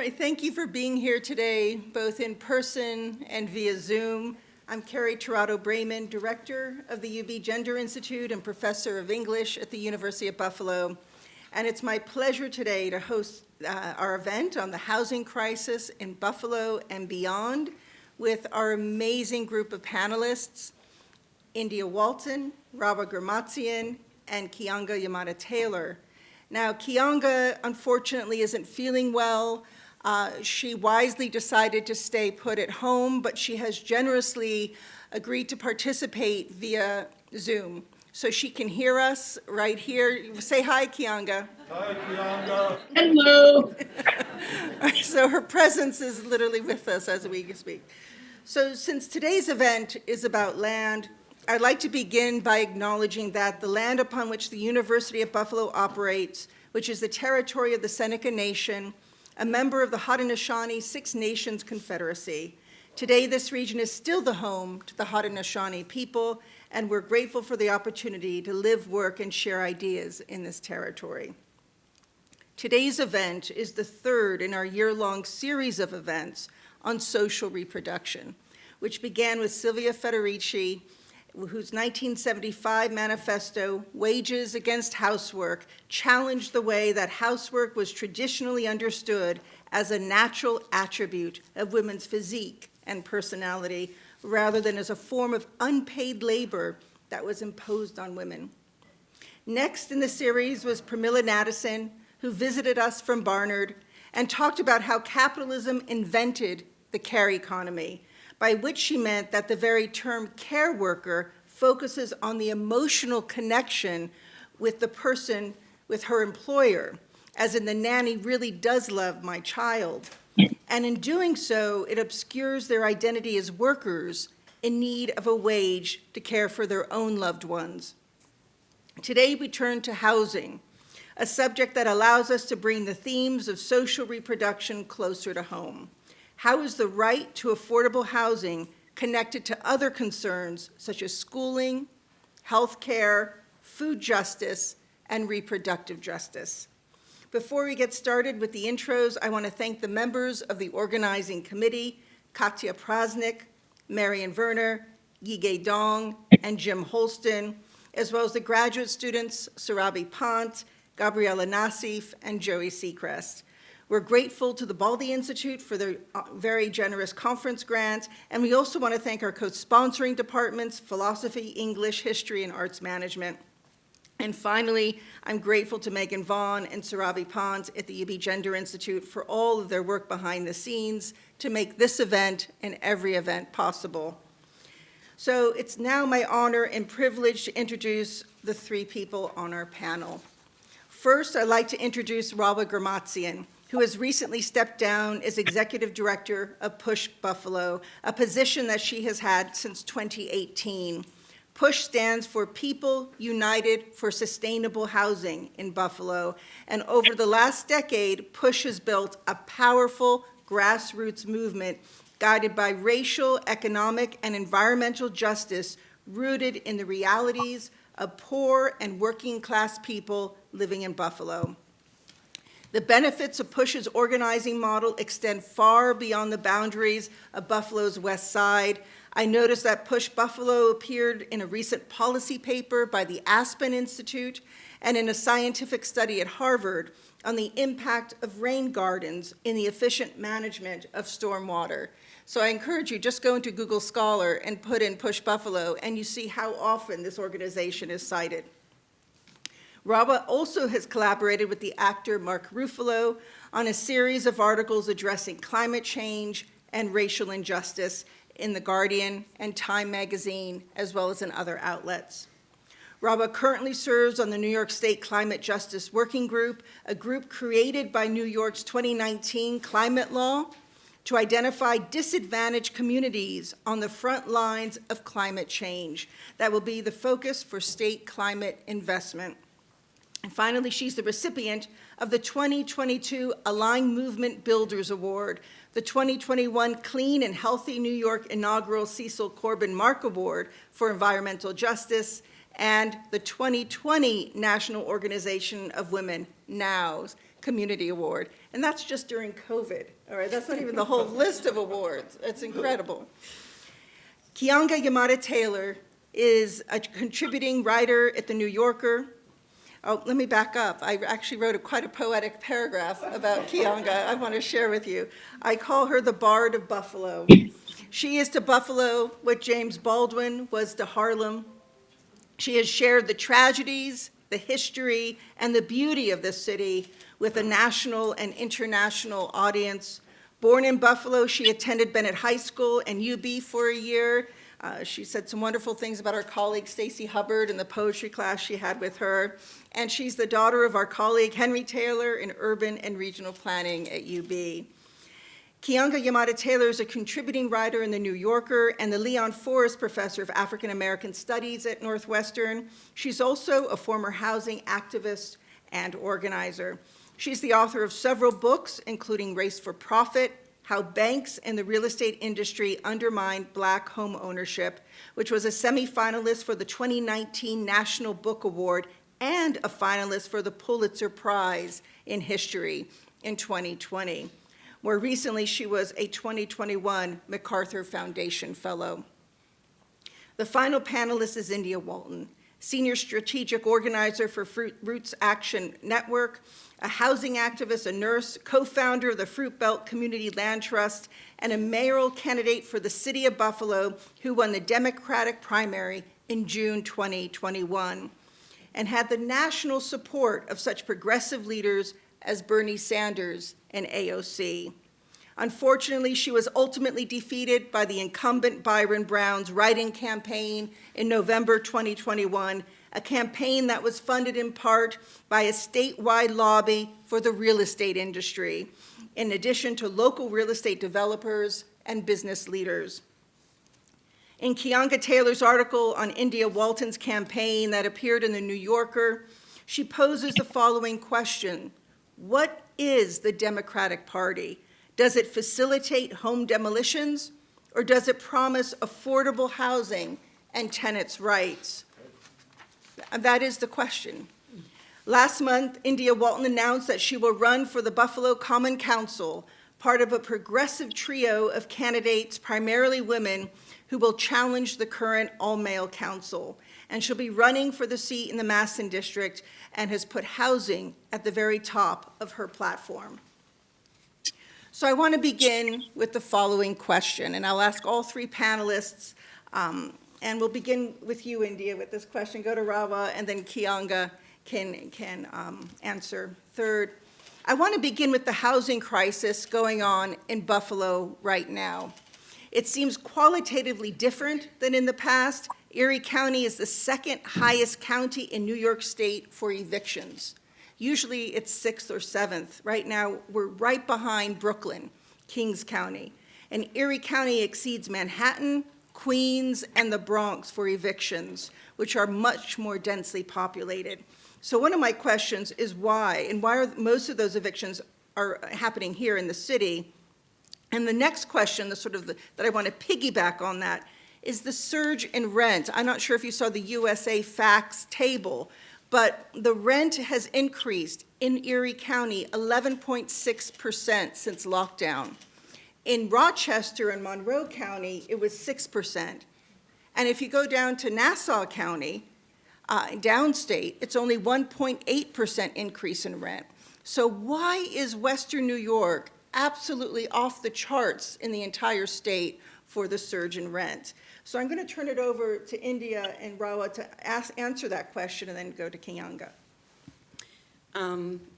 right, thank you for being here today, both in person and via Zoom. I'm Carrie Tirado-Brayman, Director of the UB Gender Institute and Professor of English at the University of Buffalo. And it's my pleasure today to host our event on the housing crisis in Buffalo and beyond with our amazing group of panelists, India Walton, Rahwa Ghirmatzion, and Keeanga-Yamahtta Taylor. Now, Keeanga, unfortunately, isn't feeling well. She wisely decided to stay put at home, but she has generously agreed to participate via Zoom. So she can hear us right here. Say hi, Keeanga. Hi, Keeanga. Hello. So her presence is literally with us as we speak. So since today's event is about land, I'd like to begin by acknowledging that the land upon which the University of Buffalo operates, which is the territory of the Seneca Nation, a member of the Haudenosaunee Six Nations Confederacy. Today, this region is still the home to the Haudenosaunee people, and we're grateful for the opportunity to live, work, and share ideas in this territory. Today's event is the third in our year-long series of events on social reproduction, which began with Sylvia Federici, whose 1975 manifesto, Wages Against Housework, challenged the way that housework was traditionally understood as a natural attribute of women's physique and personality, rather than as a form of unpaid labor that was imposed on women. Next in the series was Pramila Nadesan, who visited us from Barnard and talked about how capitalism invented the care economy, by which she meant that the very term care worker focuses on the emotional connection with the person, with her employer, as in the nanny really does love my child. And in doing so, it obscures their identity as workers in need of a wage to care for their own loved ones. Today we turn to housing, a subject that allows us to bring the themes of social reproduction closer to home. How is the right to affordable housing connected to other concerns such as schooling, health care, food justice, and reproductive justice? Before we get started with the intros, I want to thank the members of the organizing committee, Katya Prasnik, Marian Werner, Yige Dong, and Jim Holston, as well as the graduate students, Sarabi Pant, Gabriela Nassif, and Joey Seacrest. We're grateful to the Baldy Institute for their very generous conference grant, and we also want to thank our co-sponsoring departments, Philosophy, English, History, and Arts Management. And finally, I'm grateful to Megan Vaughn and Sarabi Pant at the UB Gender Institute for all of their work behind the scenes to make this event and every event possible. So it's now my honor and privilege to introduce the three people on our panel. First, I'd like to introduce Rahwa Ghirmatzion, who has recently stepped down as Executive Director of PUSH Buffalo, a position that she has had since 2018. PUSH stands for People United for Sustainable Housing in Buffalo, and over the last decade, PUSH has built a powerful grassroots movement guided by racial, economic, and environmental justice rooted in the realities of poor and working class people living in Buffalo. The benefits of PUSH's organizing model extend far beyond the boundaries of Buffalo's West Side. I noticed that PUSH Buffalo appeared in a recent policy paper by the Aspen Institute and in a scientific study at Harvard on the impact of rain gardens in the efficient management of stormwater. So I encourage you, just go into Google Scholar and put in PUSH Buffalo, and you see how often this organization is cited. Rahwa also has collaborated with the actor Mark Ruffalo on a series of articles addressing climate change and racial injustice in The Guardian and Time magazine, as well as in other outlets. Rahwa currently serves on the New York State Climate Justice Working Group, a group created by New York's 2019 climate law to identify disadvantaged communities on the front lines of climate change. That will be the focus for state climate investment. And finally, she's the recipient of the 2022 Align Movement Builders Award, the 2021 Clean and Healthy New York inaugural Cecil Corbin Mark Award for Environmental Justice, and the 2020 National Organization of Women, NOW's, Community Award. And that's just during COVID, all right? That's not even the whole list of awards. It's incredible. Keeanga-Yamahtta Taylor is a contributing writer at The New Yorker. Oh, let me back up. I actually wrote quite a poetic paragraph about Keeanga I want to share with you. I call her the Bard of Buffalo. She is to Buffalo what James Baldwin was to Harlem. She has shared the tragedies, the history, and the beauty of this city with a national and international audience. Born in Buffalo, she attended Bennett High School and UB for a year. She said some wonderful things about our colleague Stacy Hubbard and the poetry class she had with her. And she's the daughter of our colleague Henry Taylor in urban and regional planning at UB. Keeanga-Yamahtta Taylor is a contributing writer in The New Yorker and the Leon Forrest Professor of African American Studies at Northwestern. She's also a former housing activist and organizer. She's the author of several books, including Race for Profit, How Banks and the Real Estate Industry Undermined Black Home Ownership, which was a semifinalist for the 2019 National Book Award and a finalist for the Pulitzer Prize in History in 2020. More recently, she was a 2021 MacArthur Foundation Fellow. The final panelist is India Walton, Senior Strategic Organizer for Roots Action Network, a housing activist, a nurse, co-founder of the Fruit Belt Community Land Trust, and a mayoral candidate for the city of Buffalo who won the Democratic primary in June 2021, and had the national support of such progressive leaders as Bernie Sanders and AOC. Unfortunately, she was ultimately defeated by the incumbent Byron Brown's write-in campaign in November 2021, a campaign that was funded in part by a statewide lobby for the real estate industry, in addition to local real estate developers and business leaders. In Keeanga Taylor's article on India Walton's campaign that appeared in The New Yorker, she poses the following question: what is the Democratic Party? Does it facilitate home demolitions, or does it promise affordable housing and tenants' rights? That is the question. Last month, India Walton announced that she will run for the Buffalo Common Council, part of a progressive trio of candidates, primarily women, who will challenge the current all-male council. And she'll be running for the seat in the Masson district and has put housing at the very top of her platform. So I want to begin with the following question, and I'll ask all three panelists, and we'll begin with you, India, with this question. Go to Rahwa, and then Keeanga can answer third. I want to begin with the housing crisis going on in Buffalo right now. It seems qualitatively different than in the past. Erie County is the second highest county in New York State for evictions. Usually it's sixth or seventh. Right now, we're right behind Brooklyn, Kings County. And Erie County exceeds Manhattan, Queens, and the Bronx for evictions, which are much more densely populated. So one of my questions is why, and why are most of those evictions are happening here in the city? And the next question, that I want to piggyback on that, is the surge in rent. I'm not sure if you saw the USA Facts table, but the rent has increased in Erie County 11.6% since lockdown. In Rochester and Monroe County, it was 6%. And if you go down to Nassau County, downstate, it's only 1.8% increase in rent. So why is Western New York absolutely off the charts in the entire state for the surge in rent? So I'm going to turn it over to India and Rahwa to answer that question and then go to Keeanga.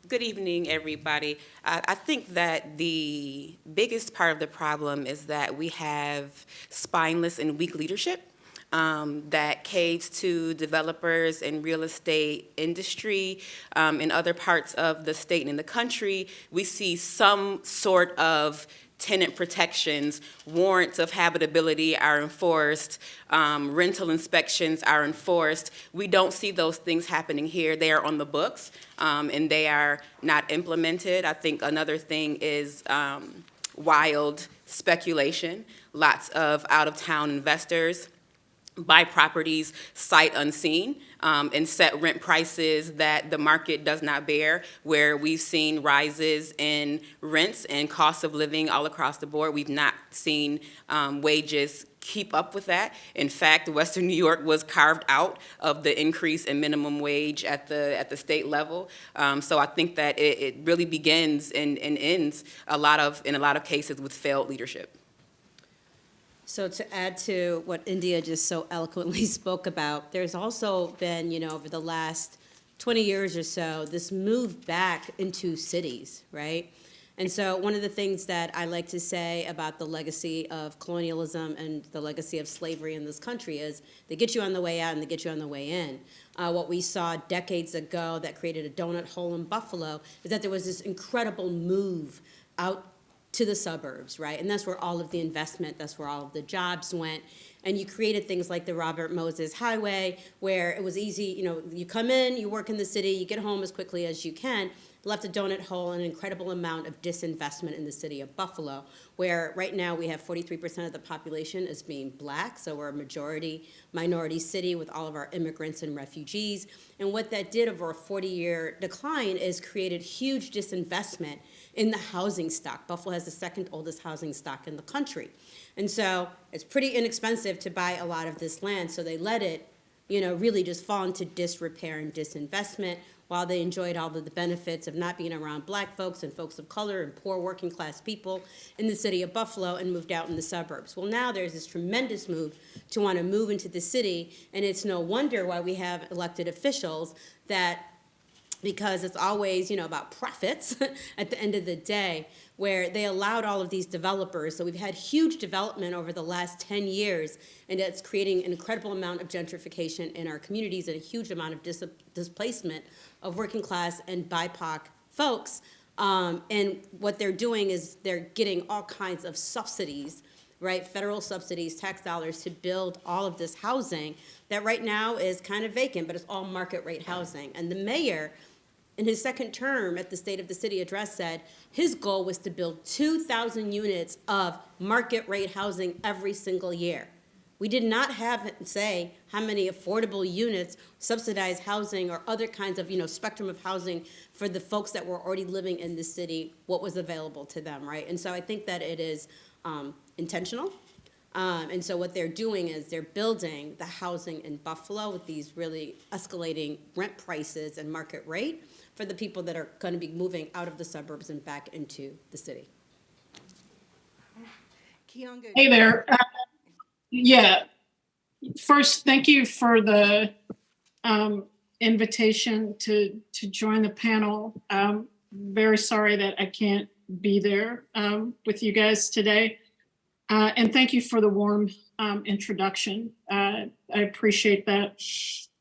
Good evening, everybody. I think that the biggest part of the problem is that we have spineless and weak leadership that caves to developers and real estate industry in other parts of the state and in the country. We see some sort of tenant protections, warrants of habitability are enforced, rental inspections are enforced. We don't see those things happening here. They are on the books, and they are not implemented. I think another thing is wild speculation, lots of out-of-town investors buy properties sight unseen, and set rent prices that the market does not bear, where we've seen rises in rents and costs of living all across the board. We've not seen wages keep up with that. In fact, Western New York was carved out of the increase in minimum wage at the state level. So I think that it really begins and ends in a lot of cases with failed leadership. So to add to what India just so eloquently spoke about, there's also been, over the last 20 years or so, this move back into cities, right? And so one of the things that I like to say about the legacy of colonialism and the legacy of slavery in this country is they get you on the way out and they get you on the way in. What we saw decades ago that created a donut hole in Buffalo is that there was this incredible move out to the suburbs, right? And that's where all of the investment, that's where all of the jobs went. And you created things like the Robert Moses Highway, where it was easy, you come in, you work in the city, you get home as quickly as you can, left a donut hole and an incredible amount of disinvestment in the city of Buffalo, where right now we have 43% of the population as being black, so we're a minority city with all of our immigrants and refugees. And what that did over a 40-year decline is created huge disinvestment in the housing stock. Buffalo has the second oldest housing stock in the country. And so it's pretty inexpensive to buy a lot of this land, so they let it, really just fall into disrepair and disinvestment while they enjoyed all of the benefits of not being around black folks and folks of color and poor working class people in the city of Buffalo and moved out in the suburbs. Well, now there's this tremendous move to want to move into the city, and it's no wonder why we have elected officials that, because it's always, about profits at the end of the day, where they allowed all of these developers. So we've had huge development over the last 10 years, and it's creating an incredible amount of gentrification in our communities and a huge amount of displacement of working class and BIPOC folks. And what they're doing is they're getting all kinds of subsidies, right? Federal subsidies, tax dollars to build all of this housing that right now is kind of vacant, but it's all market rate housing. And the mayor, in his second term at the State of the City address, said his goal was to build 2,000 units of market rate housing every single year. We did not have say how many affordable units, subsidized housing, or other kinds of spectrum of housing for the folks that were already living in the city, what was available to them, right? And so I think that it is intentional. And so what they're doing is they're building the housing in Buffalo with these really escalating rent prices and market rate for the people that are going to be moving out of the suburbs and back into the city. Keeanga. Hey there. Yeah. First, thank you for the invitation to join the panel. Very sorry that I can't be there with you guys today. And thank you for the warm introduction. I appreciate that.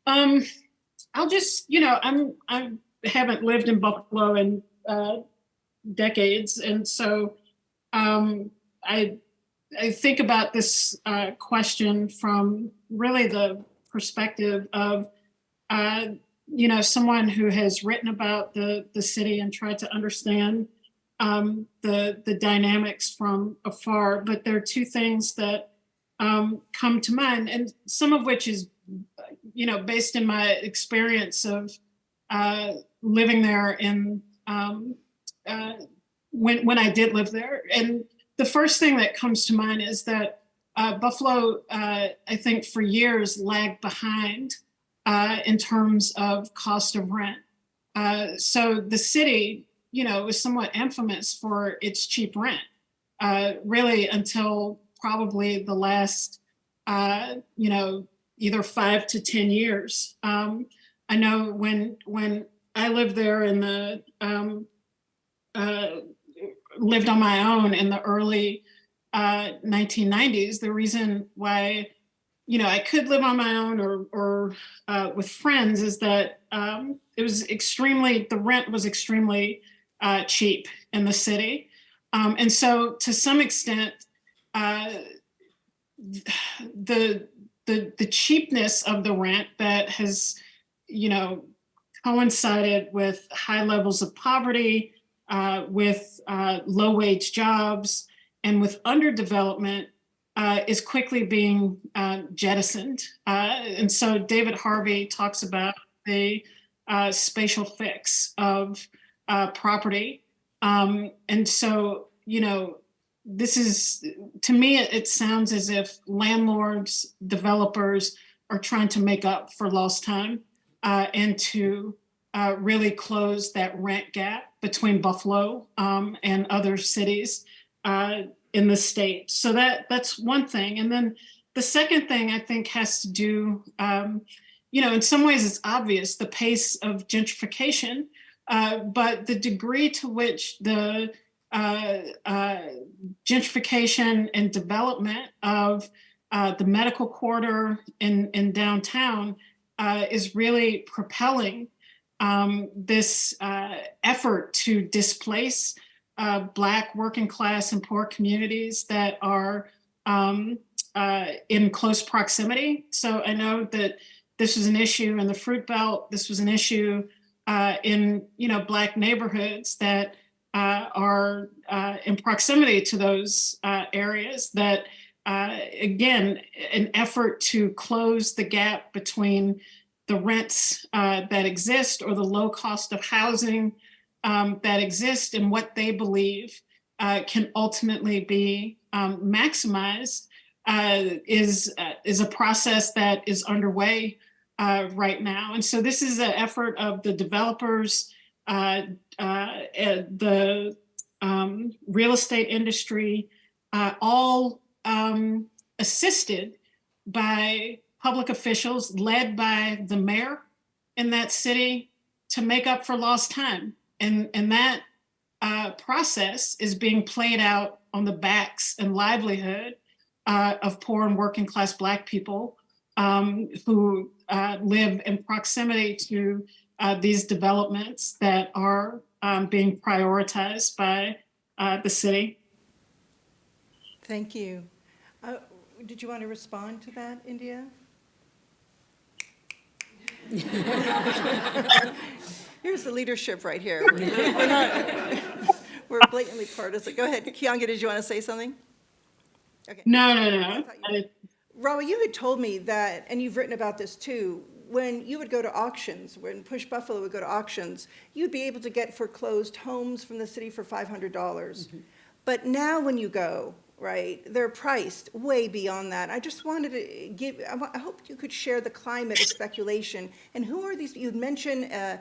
I'll just, I haven't lived in Buffalo in decades, and so I think about this question from really the perspective of someone who has written about the city and tried to understand the dynamics from afar. But there are two things that come to mind, and some of which is based in my experience of living there in when I did live there. And the first thing that comes to mind is that Buffalo, I think for years, lagged behind in terms of cost of rent. So the city, was somewhat infamous for its cheap rent, really until probably the last, either 5 to 10 years. I know when I lived there in the lived on my own in the early 1990s, the reason why I could live on my own or with friends is that it was the rent was extremely cheap in the city, and so to some extent the cheapness of the rent that has coincided with high levels of poverty, with low wage jobs, and with underdevelopment is quickly being jettisoned. And so David Harvey talks about the spatial fix of property. And so, this is, to me, it sounds as if landlords, developers are trying to make up for lost time and to really close that rent gap between Buffalo and other cities in the state. So that's one thing. And then the second thing I think has to do, in some ways it's obvious, the pace of gentrification, but the degree to which the gentrification and development of the medical corridor in downtown is really propelling this effort to displace Black working class and poor communities that are in close proximity. So I know that this was an issue in the Fruit Belt. This was an issue in Black neighborhoods that are in proximity to those areas that, again, an effort to close the gap between the rents that exist or the low cost of housing that exist and what they believe can ultimately be maximized is a process that is underway right now. And so this is an effort of the developers, the real estate industry, all assisted by public officials led by the mayor in that city to make up for lost time. And that process is being played out on the backs and livelihood of poor and working class Black people who live in proximity to these developments that are being prioritized by the city. Thank you. Did you want to respond to that, India? Here's the leadership right here. We're blatantly partisan. Go ahead. Keeanga, did you want to say something? Okay. No. Rahwa, you had told me that, and you've written about this too, when you would go to auctions, when Push Buffalo would go to auctions, you'd be able to get foreclosed homes from the city for $500. Mm-hmm. But now when you go, right, they're priced way beyond that. I just wanted to I hope you could share the climate of speculation. And who are these? You'd mentioned a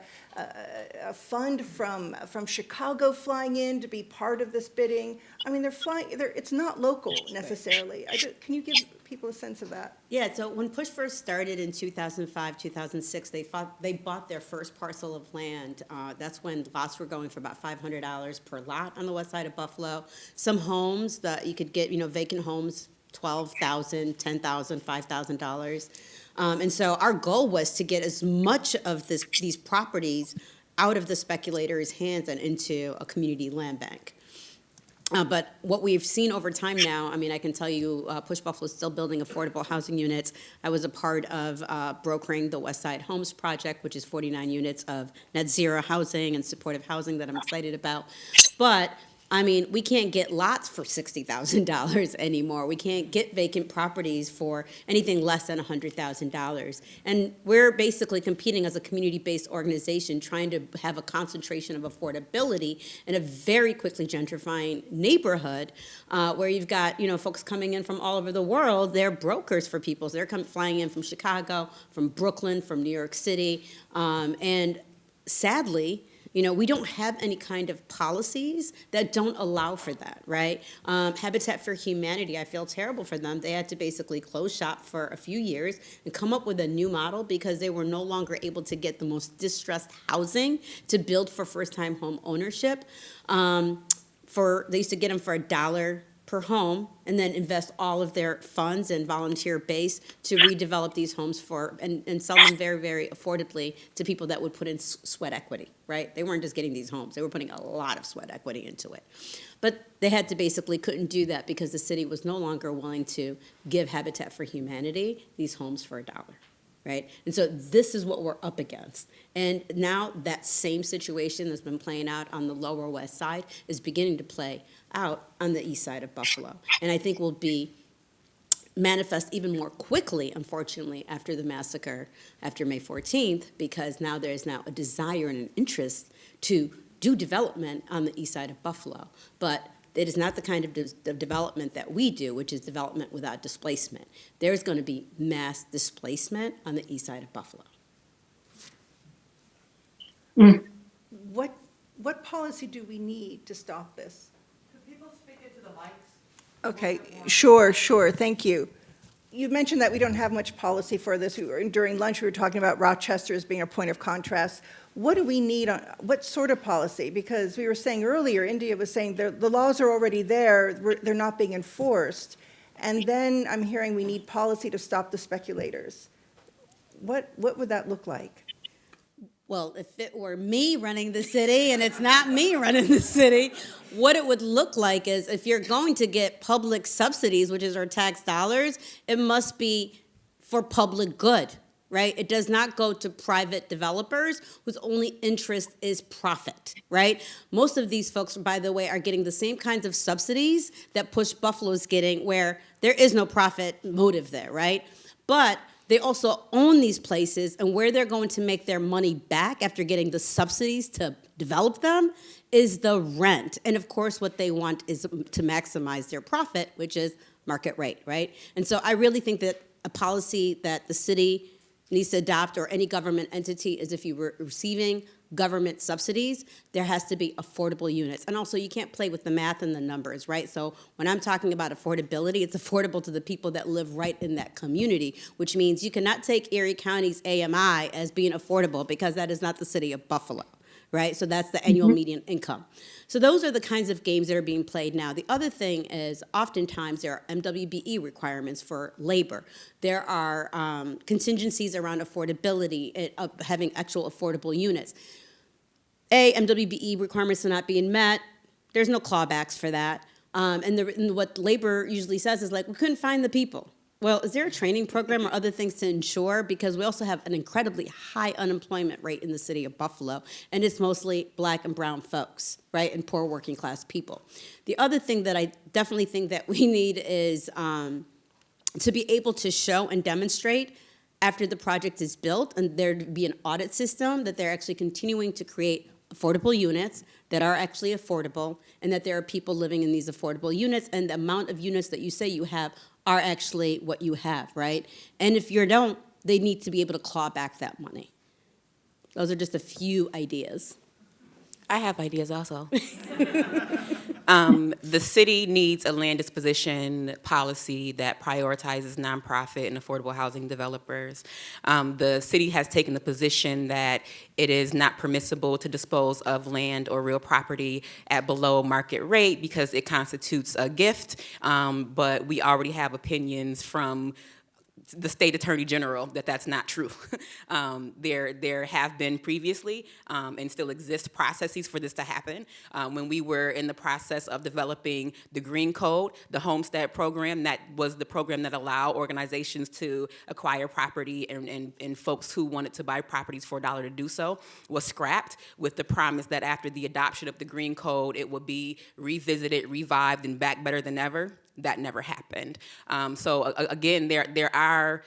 fund from Chicago flying in to be part of this bidding. I mean, it's not local necessarily. Can you give people a sense of that? Yeah, so when Push first started in 2005, 2006, they bought their first parcel of land. That's when lots were going for about $500 per lot on the west side of Buffalo. Some homes that you could get, vacant homes, $12,000, $10,000, $5,000. And so our goal was to get as much of these properties out of the speculators' hands and into a community land bank. But what we've seen over time now, I mean, I can tell you Push Buffalo is still building affordable housing units. I was a part of brokering the West Side Homes Project, which is 49 units of net zero housing and supportive housing that I'm excited about. But I mean, we can't get lots for $60,000 anymore. We can't get vacant properties for anything less than $100,000. And we're basically competing as a community-based organization trying to have a concentration of affordability in a very quickly gentrifying neighborhood where you've got, folks coming in from all over the world. They're brokers for people. So they're flying in from Chicago, from Brooklyn, from New York City. And sadly, we don't have any kind of policies that don't allow for that, right? Habitat for Humanity, I feel terrible for them. They had to basically close shop for a few years and come up with a new model because they were no longer able to get the most distressed housing to build for first-time home ownership. They used to get them for $1 per home and then invest all of their funds and volunteer base to redevelop these homes and sell them very, very affordably to people that would put in sweat equity, right? They weren't just getting these homes. They were putting a lot of sweat equity into it. But they had to couldn't do that because the city was no longer willing to give Habitat for Humanity these homes for $1. Right? And so this is what we're up against. And now that same situation that's been playing out on the Lower West Side is beginning to play out on the east side of Buffalo. And I think will be manifest even more quickly, unfortunately, after the massacre, after May 14th, because now there's now a desire and an interest to do development on the east side of Buffalo. But it is not the kind of development that we do, which is development without displacement. There's going to be mass displacement on the east side of Buffalo. What policy do we need to stop this? Could people speak into the mics? Okay, sure, thank you. You mentioned that we don't have much policy for this. During lunch, we were talking about Rochester as being a point of contrast. What do we need, what sort of policy? Because we were saying earlier, India was saying the laws are already there, they're not being enforced. And then I'm hearing we need policy to stop the speculators. What would that look like? Well, if it were me running the city, and it's not me running the city, what it would look like is if you're going to get public subsidies, which is our tax dollars, it must be for public good, right? It does not go to private developers whose only interest is profit, right? Most of these folks, by the way, are getting the same kinds of subsidies that Push Buffalo's getting, where there is no profit motive there, right? But they also own these places, and where they're going to make their money back after getting the subsidies to develop them is the rent. And of course, what they want is to maximize their profit, which is market rate, right? And so I really think that a policy that the city needs to adopt, or any government entity, is if you were receiving government subsidies, there has to be affordable units. And also, you can't play with the math and the numbers, right? So when I'm talking about affordability, it's affordable to the people that live right in that community, which means you cannot take Erie County's AMI as being affordable, because that is not the city of Buffalo, right? So that's the annual median income. So those are the kinds of games that are being played now. The other thing is, oftentimes there are MWBE requirements for labor. There are contingencies around affordability, having actual affordable units. MWBE requirements are not being met. There's no clawbacks for that. And what labor usually says is like, we couldn't find the people. Well, is there a training program or other things to ensure? Because we also have an incredibly high unemployment rate in the city of Buffalo, and it's mostly Black and brown folks, right, and poor working class people. The other thing that I definitely think that we need is to be able to show and demonstrate after the project is built, and there to be an audit system, that they're actually continuing to create affordable units that are actually affordable, and that there are people living in these affordable units, and the amount of units that you say you have are actually what you have, right? And if you don't, they need to be able to claw back that money. Those are just a few ideas. I have ideas also. The city needs a land disposition policy that prioritizes nonprofit and affordable housing developers. The city has taken the position that it is not permissible to dispose of land or real property at below market rate because it constitutes a gift, but we already have opinions from the state attorney general that that's not true. There have been previously and still exist processes for this to happen. When we were in the process of developing the Green Code, the Homestead program, that was the program that allowed organizations to acquire property, and folks who wanted to buy properties for $1 to do so, was scrapped with the promise that after the adoption of the Green Code, it would be revisited, revived, and back better than ever. That never happened. So again, there are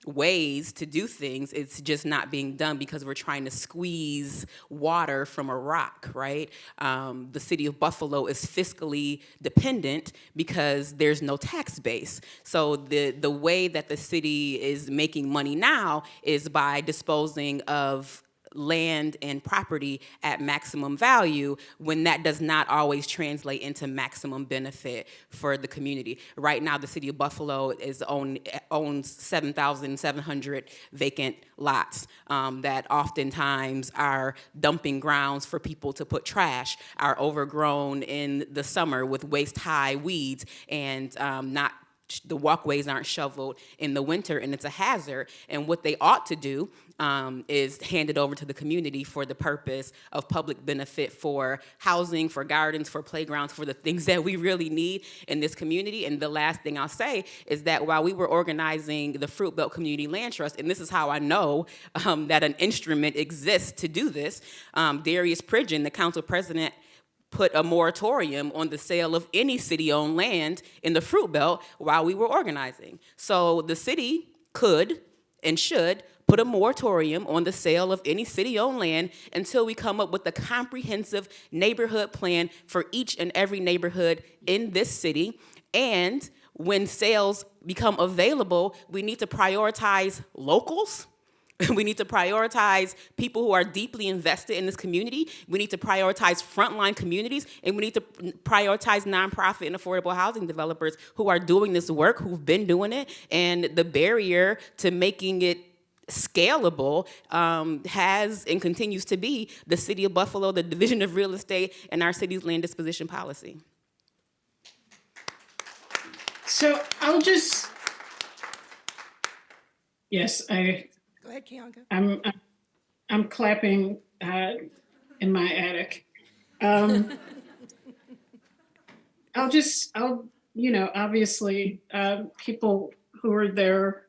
ways to do things. It's just not being done because we're trying to squeeze water from a rock, right? The city of Buffalo is fiscally dependent because there's no tax base. So the way that the city is making money now is by disposing of land and property at maximum value, when that does not always translate into maximum benefit for the community. Right now, the city of Buffalo owns 7,700 vacant lots that oftentimes are dumping grounds for people to put trash, are overgrown in the summer with waist-high weeds, and the walkways aren't shoveled in the winter, and it's a hazard. And what they ought to do is hand it over to the community for the purpose of public benefit, for housing, for gardens, for playgrounds, for the things that we really need in this community. And the last thing I'll say is that while we were organizing the Fruit Belt Community Land Trust, and this is how I know that an instrument exists to do this, Darius Pridgeon, the council president, put a moratorium on the sale of any city-owned land in the Fruit Belt while we were organizing. So the city could and should put a moratorium on the sale of any city-owned land until we come up with a comprehensive neighborhood plan for each and every neighborhood in this city. And when sales become available, we need to prioritize locals. We need to prioritize people who are deeply invested in this community. We need to prioritize frontline communities, and we need to prioritize nonprofit and affordable housing developers who are doing this work, who've been doing it. And the barrier to making it scalable has and continues to be the City of Buffalo, the Division of Real Estate, and our city's land disposition policy. So yes, Go ahead, Keeanga. I'm clapping in my attic. Obviously, people who are there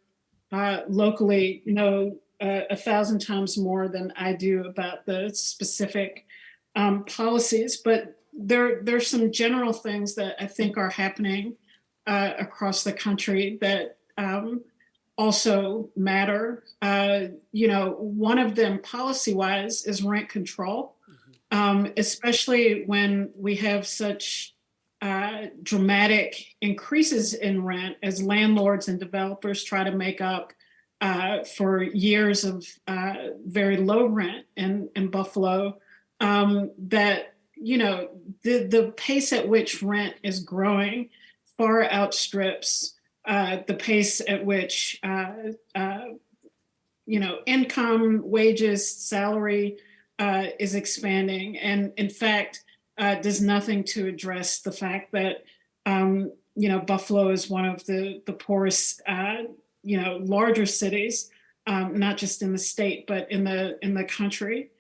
locally know 1,000 times more than I do about the specific policies, but there's some general things that I think are happening across the country that also matter. One of them policy-wise is rent control, especially when we have such dramatic increases in rent as landlords and developers try to make up for years of very low rent in Buffalo. The pace at which rent is growing far outstrips the pace at which income, wages, salary is expanding, and in fact does nothing to address the fact that Buffalo is one of the poorest larger cities, not just in the state but in the country.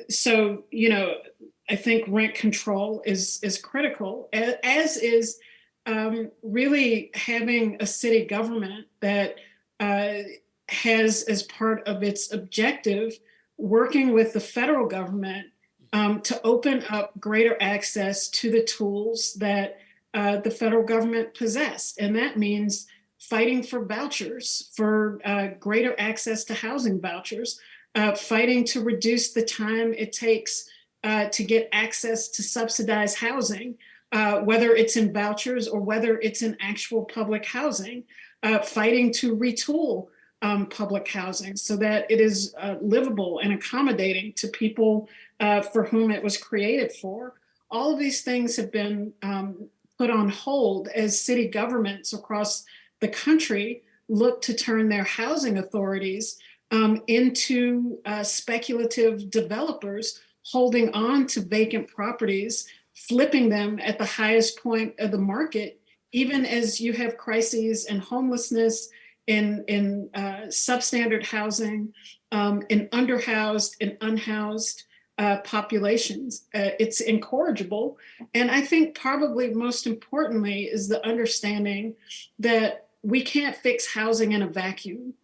So I think rent control is critical, as is really having a city government that has as part of its objective working with the federal government to open up greater access to the tools that the federal government possess. And that means fighting for vouchers, for greater access to housing vouchers, fighting to reduce the time it takes to get access to subsidized housing, whether it's in vouchers or whether it's in actual public housing, fighting to retool public housing so that it is livable and accommodating to people for whom it was created for. All of these things have been put on hold as city governments across the country look to turn their housing authorities into speculative developers holding on to vacant properties, flipping them at the highest point of the market, even as you have crises in homelessness, in substandard housing, in underhoused and unhoused populations. It's incorrigible. And I think probably most importantly is the understanding that we can't fix housing in a vacuum.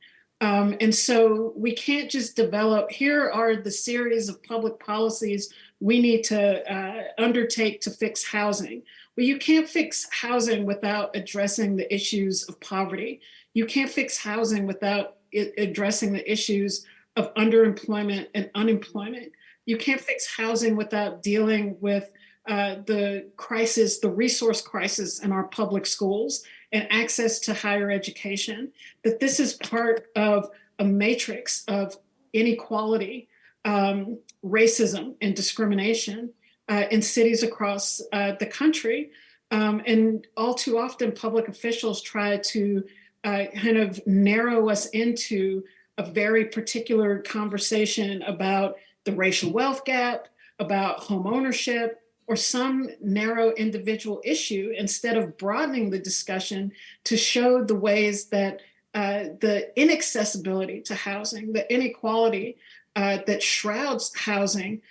And so we can't just develop, here are the series of public policies we need to undertake to fix housing. Well, you can't fix housing without addressing the issues of poverty. You can't fix housing without addressing the issues of underemployment and unemployment. You can't fix housing without dealing with the crisis, the resource crisis in our public schools and access to higher education. That this is part of a matrix of inequality, racism, and discrimination in cities across the country. And all too often, public officials try to kind of narrow us into a very particular conversation about the racial wealth gap, about home ownership, or some narrow individual issue, instead of broadening the discussion to show the ways that the inaccessibility to housing, the inequality that shrouds housing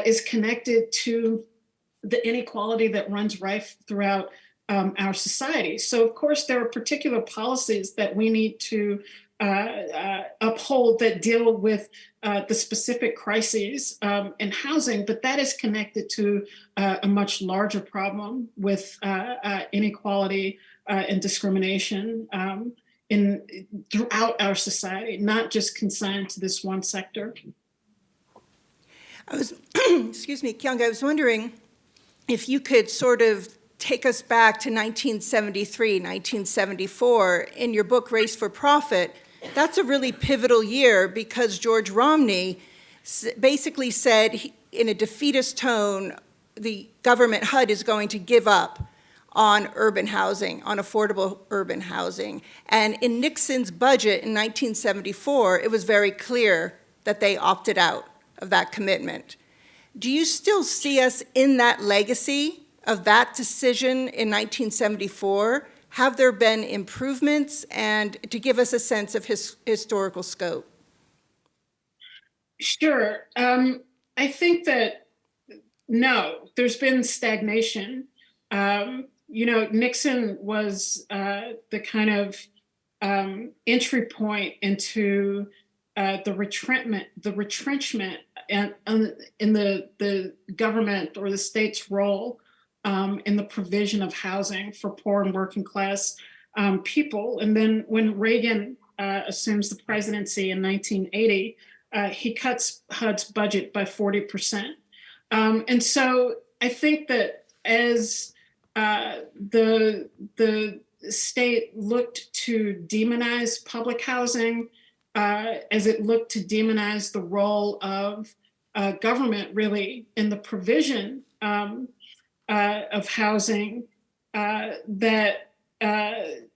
is connected to the inequality that runs rife throughout our society. So of course, there are particular policies that we need to uphold that deal with the specific crises in housing, but that is connected to a much larger problem with inequality and discrimination throughout our society, not just consigned to this one sector. I was, excuse me, Keeanga, I was wondering if you could sort of take us back to 1973, 1974. In your book, Race for Profit, that's a really pivotal year because George Romney basically said in a defeatist tone, the government HUD is going to give up on urban housing, on affordable urban housing. And in Nixon's budget in 1974, it was very clear that they opted out of that commitment. Do you still see us in that legacy of that decision in 1974? Have there been improvements? And to give us a sense of historical scope. Sure. I think that, no, there's been stagnation. Nixon was the kind of entry point into the retrenchment and in the government or the state's role in the provision of housing for poor and working class people. And then when Reagan assumes the presidency in 1980, he cuts HUD's budget by 40%. And so I think that as the state looked to demonize public housing, as it looked to demonize the role of government really in the provision of housing, that and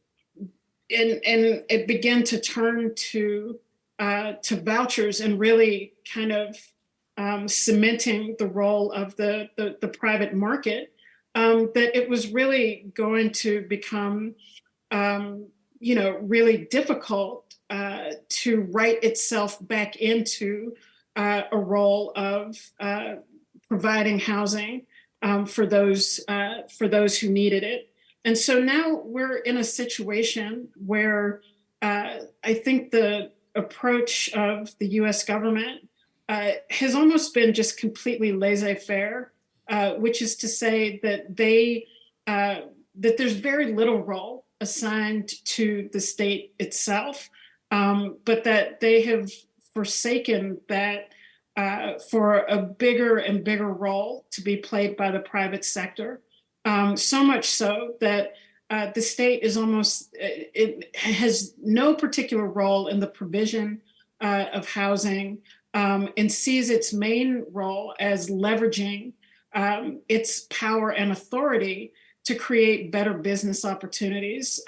it began to turn to vouchers and really kind of cementing the role of the private market, that it was really going to become really difficult to write itself back into a role of providing housing for those who needed it. And so now we're in a situation where I think the approach of the US government has almost been just completely laissez-faire, which is to say that that there's very little role assigned to the state itself, but that they have forsaken that for a bigger and bigger role to be played by the private sector. So much so that the state is it has no particular role in the provision of housing, and sees its main role as leveraging its power and authority to create better business opportunities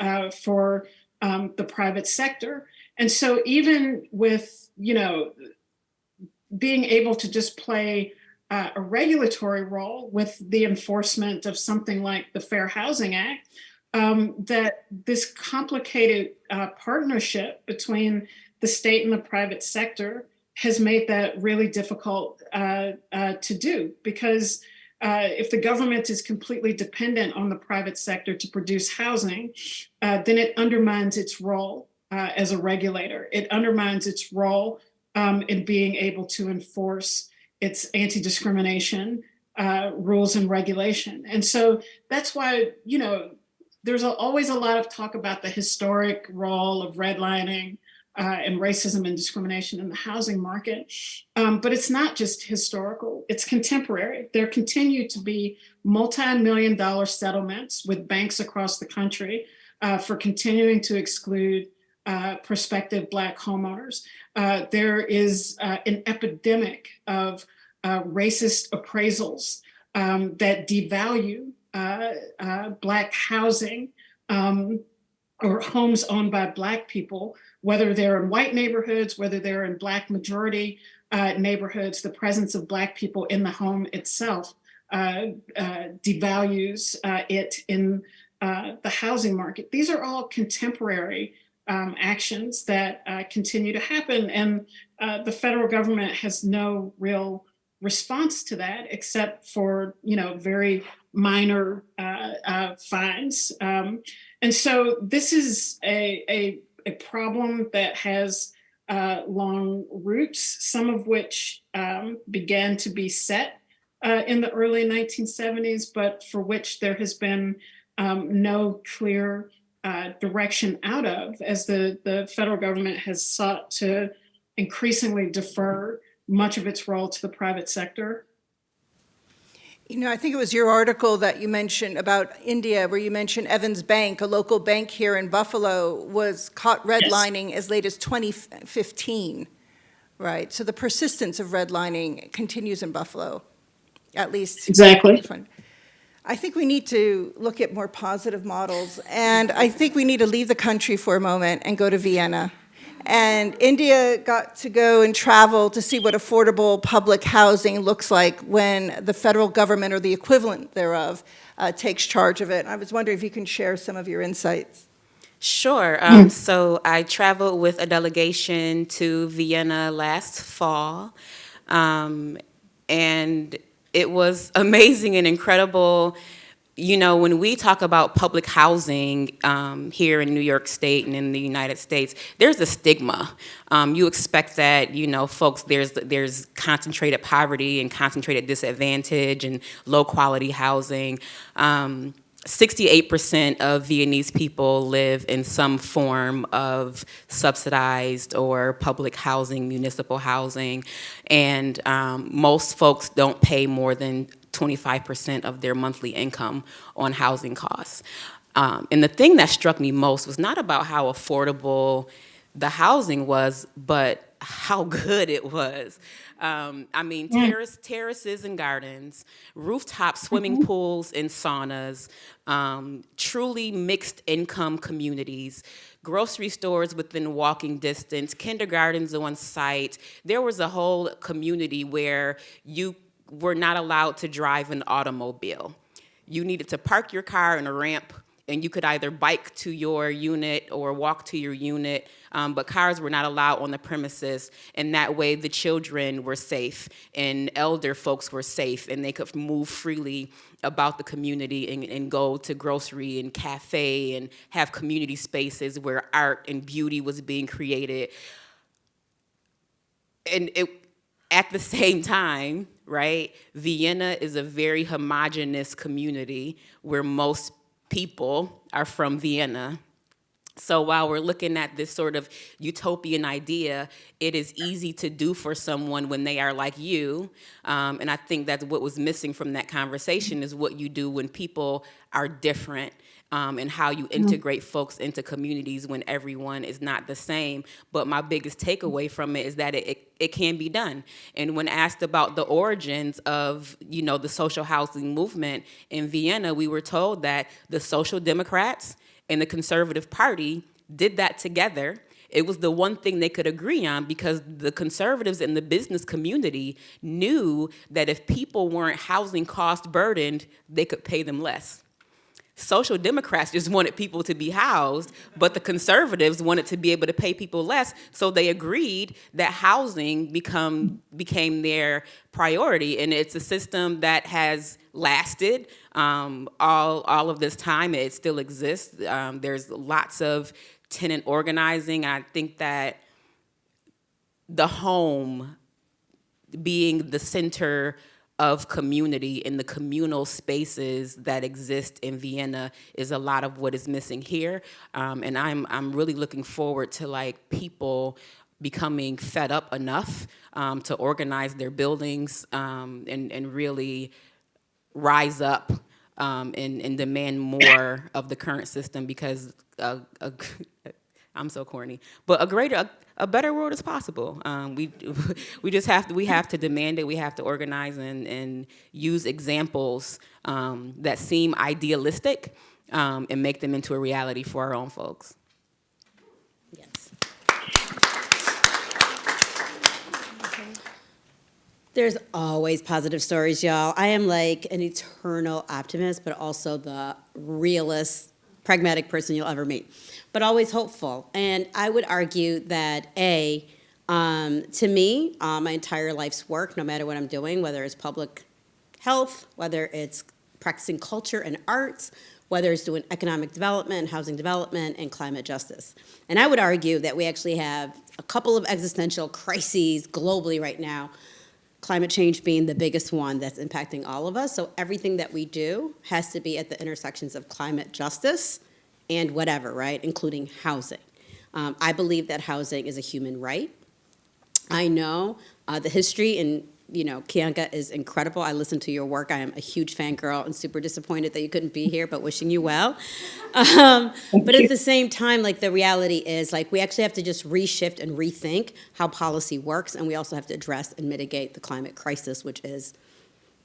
for the private sector. And so even with, being able to just play a regulatory role with the enforcement of something like the Fair Housing Act, that this complicated partnership between the state and the private sector has made that really difficult to do, because if the government is completely dependent on the private sector to produce housing, then it undermines its role as a regulator. It undermines its role in being able to enforce its anti-discrimination rules and regulation. And so that's why, there's always a lot of talk about the historic role of redlining and racism and discrimination in the housing market. But it's not just historical, it's contemporary. There continue to be multi-million-dollar settlements with banks across the country for continuing to exclude prospective Black homeowners. There is an epidemic of racist appraisals that devalue Black housing or homes owned by Black people, whether they're in white neighborhoods, whether they're in Black majority neighborhoods. The presence of Black people in the home itself devalues it in the housing market. These are all contemporary actions that continue to happen, and the federal government has no real response to that except for very minor fines. And so this is a a problem that has long roots, some of which began to be set in the early 1970s, but for which there has been no clear direction out of, as the federal government has sought to increasingly defer much of its role to the private sector. You know, I think it was your article that you mentioned about India, where you mentioned Evans Bank, a local bank here in Buffalo, was caught redlining as late as 2015, right? So the persistence of redlining continues in Buffalo, at least. Exactly. I think we need to look at more positive models, and I think we need to leave the country for a moment and go to Vienna. And India got to go and travel to see what affordable public housing looks like when the federal government, or the equivalent thereof, takes charge of it. I was wondering if you can share some of your insights. Sure. So I traveled with a delegation to Vienna last fall, and it was amazing and incredible. You know, when we talk about public housing here in New York State and in the United States, there's a stigma. You expect that, you know, folks, there's concentrated poverty and concentrated disadvantage and low quality housing. 68% of Viennese people live in some form of subsidized or public housing, municipal housing, and most folks don't pay more than 25% of their monthly income on housing costs. And the thing that struck me most was not about how affordable the housing was, but how good it was. I mean, terraces and gardens, rooftop swimming pools and saunas, truly mixed income communities, grocery stores within walking distance, kindergartens on site. There was a whole community where you were not allowed to drive an automobile. You needed to park your car in a ramp, and you could either bike to your unit or walk to your unit, but cars were not allowed on the premises, and that way the children were safe, and elder folks were safe, and they could move freely about the community and go to grocery and cafe and have community spaces where art and beauty was being created. And at the same time, right, Vienna is a very homogenous community where most people are from Vienna. So while we're looking at this sort of utopian idea, it is easy to do for someone when they are like you. And I think that's what was missing from that conversation, is what you do when people are different. And how you integrate folks into communities when everyone is not the same. But my biggest takeaway from it is that it can be done. And when asked about the origins of, you know, the social housing movement in Vienna, we were told that the Social Democrats and the Conservative Party did that together. It was the one thing they could agree on, because the conservatives in the business community knew that if people weren't housing cost burdened, they could pay them less. Social Democrats just wanted people to be housed, but the conservatives wanted to be able to pay people less, so they agreed that housing became their priority, and it's a system that has lasted all of this time. It still exists. There's lots of tenant organizing. I think that the home being the center of community and the communal spaces that exist in Vienna is a lot of what is missing here. And I'm really looking forward to, like, people becoming fed up enough to organize their buildings and really rise up and demand more of the current system, because I'm so corny, but a better world is possible. We have to demand it. We have to organize and use examples that seem idealistic and make them into a reality for our own folks. Yes. There's always positive stories, y'all. I am like an eternal optimist, but also the realist, pragmatic person you'll ever meet, but always hopeful. And I would argue that to me, my entire life's work, no matter what I'm doing, whether it's public health, whether it's practicing culture and arts, whether it's doing economic development, housing development, and climate justice. And I would argue that we actually have a couple of existential crises globally right now, climate change being the biggest one that's impacting all of us. So everything that we do has to be at the intersections of climate justice and whatever, right, including housing. I believe that housing is a human right. I know the history, and Keeanga is incredible. I listened to your work. I am a huge fangirl and super disappointed that you couldn't be here, but wishing you well. But at the same time, like, the reality is, like, we actually have to just reshift and rethink how policy works, and we also have to address and mitigate the climate crisis, which is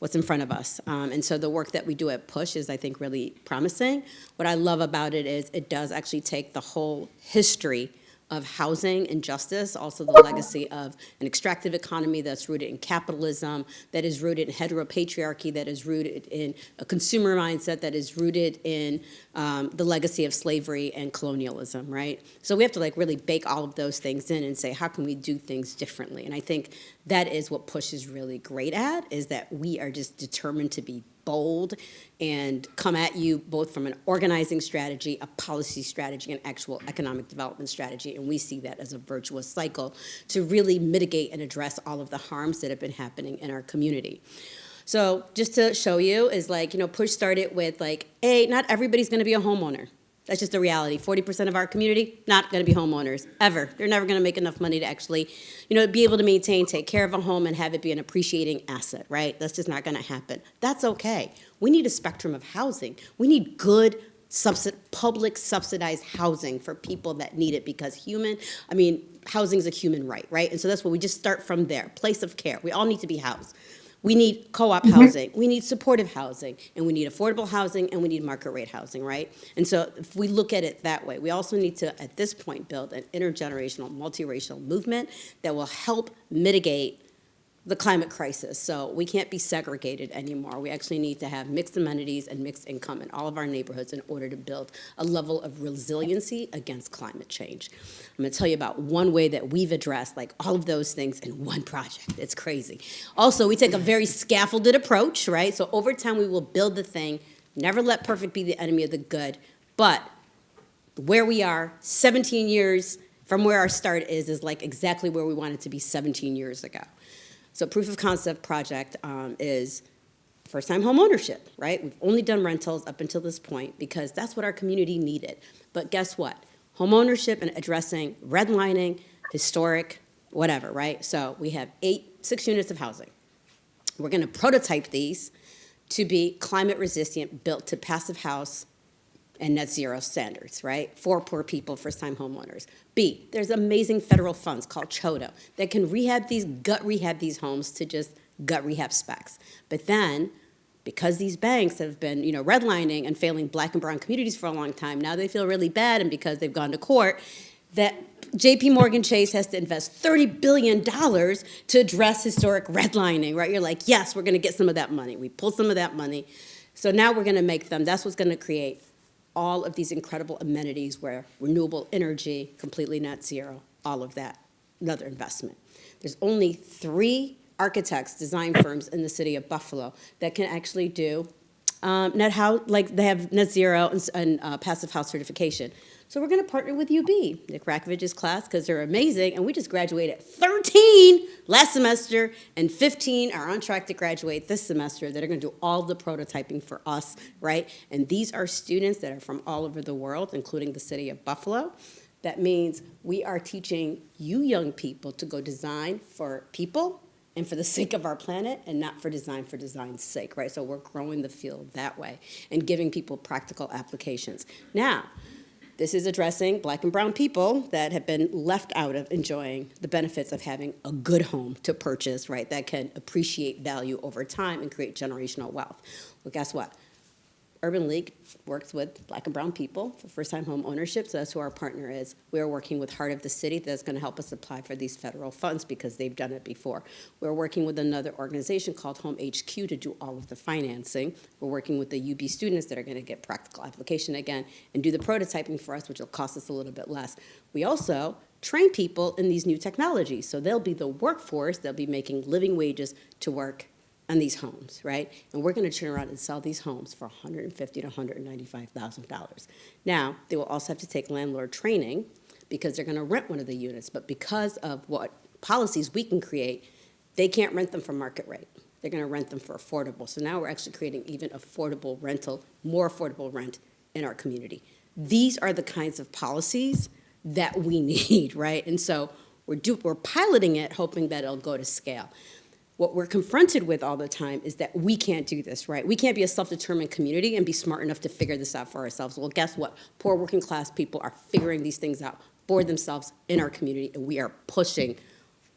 what's in front of us. And so the work that we do at PUSH is, I think, really promising. What I love about it is it does actually take the whole history of housing and justice, also the legacy of an extractive economy that's rooted in capitalism, that is rooted in heteropatriarchy, that is rooted in a consumer mindset, that is rooted in the legacy of slavery and colonialism, right? So we have to, like, really bake all of those things in and say, how can we do things differently? And I think that is what PUSH is really great at, is that we are just determined to be bold and come at you both from an organizing strategy, a policy strategy, and actual economic development strategy. And we see that as a virtuous cycle to really mitigate and address all of the harms that have been happening in our community. So just to show you is, like, PUSH started with, like, not everybody's going to be a homeowner. That's just the reality. 40% of our community, not going to be homeowners, ever. They're never going to make enough money to actually, be able to maintain, take care of a home, and have it be an appreciating asset, right? That's just not going to happen. That's okay. We need a spectrum of housing. We need good, public subsidized housing for people that need it, because housing is a human right? And so that's what we just start from there, place of care. We all need to be housed. We need co-op housing, we need supportive housing, and we need affordable housing, and we need market rate housing, right? And so if we look at it that way, we also need to, at this point, build an intergenerational, multiracial movement that will help mitigate the climate crisis. So we can't be segregated anymore. We actually need to have mixed amenities and mixed income in all of our neighborhoods in order to build a level of resiliency against climate change. I'm going to tell you about one way that we've addressed, like, all of those things in one project. It's crazy. Also, we take a very scaffolded approach, right? So over time, we will build the thing, never let perfect be the enemy of the good, but where we are 17 years from where our start is like exactly where we wanted to be 17 years ago. So proof of concept project is first-time home ownership, right? We've only done rentals up until this point because that's what our community needed. But guess what? Home ownership and addressing redlining, historic, whatever, right? So we have 6 units of housing. We're going to prototype these to be climate resistant, built to passive house and net zero standards, right? For poor people, first-time homeowners. B, there's amazing federal funds called CHODO that can gut rehab these homes to just gut rehab specs. But then, because these banks have been, redlining and failing Black and brown communities for a long time, now they feel really bad, and because they've gone to court, that JP Morgan Chase has to invest $30 billion to address historic redlining, right? You're like, yes, we're going to get some of that money. We pull some of that money. So now we're going to make them, that's what's going to create all of these incredible amenities where renewable energy, completely net zero, all of that, another investment. There's only 3 architects, design firms in the city of Buffalo that can actually do they have net zero and passive house certification. So we're going to partner with UB, Nick Rakovich's class, because they're amazing, and we just graduated 13 last semester, and 15 are on track to graduate this semester that are going to do all the prototyping for us, right? And these are students that are from all over the world, including the city of Buffalo. That means we are teaching you young people to go design for people and for the sake of our planet, and not for design's sake, right? So we're growing the field that way and giving people practical applications. Now, this is addressing Black and brown people that have been left out of enjoying the benefits of having a good home to purchase, right, that can appreciate value over time and create generational wealth. Well, guess what? Urban League works with Black and brown people for first-time home ownership, so that's who our partner is. We are working with Heart of the City that's going to help us apply for these federal funds because they've done it before. We're working with another organization called Home HQ to do all of the financing. We're working with the UB students that are going to get practical application again and do the prototyping for us, which will cost us a little bit less. We also train people in these new technologies, so they'll be the workforce, they'll be making living wages to work on these homes, right? And we're going to turn around and sell these homes for $150,000 to $195,000. Now, they will also have to take landlord training because they're going to rent one of the units, but because of what policies we can create, they can't rent them for market rate. They're going to rent them for affordable. So now we're actually creating even affordable rental, more affordable rent in our community. These are the kinds of policies that we need, right? And so we're piloting it, hoping that it'll go to scale. What we're confronted with all the time is that we can't do this, right? We can't be a self-determined community and be smart enough to figure this out for ourselves. Well, guess what? Poor working class people are figuring these things out for themselves in our community, and we are pushing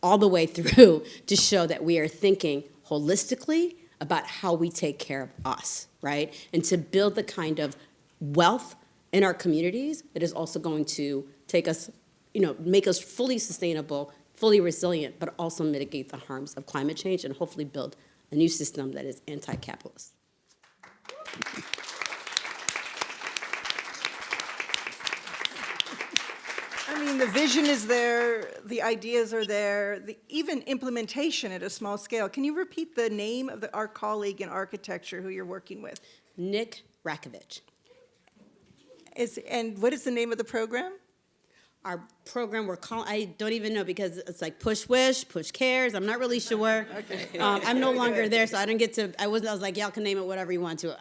all the way through to show that we are thinking holistically about how we take care of us, right? And to build the kind of wealth in our communities that is also going to take us, make us fully sustainable, fully resilient, but also mitigate the harms of climate change and hopefully build a new system that is anti-capitalist. I mean, the vision is there, the ideas are there, even implementation at a small scale. Can you repeat the name of our colleague in architecture who you're working with? Nick Rakovich. And what is the name of the program? Our program, I don't even know because it's like Push Wish, Push Cares. I'm not really sure. Okay. I'm no longer there, so I don't get to, I was like, y'all can name it whatever you want to.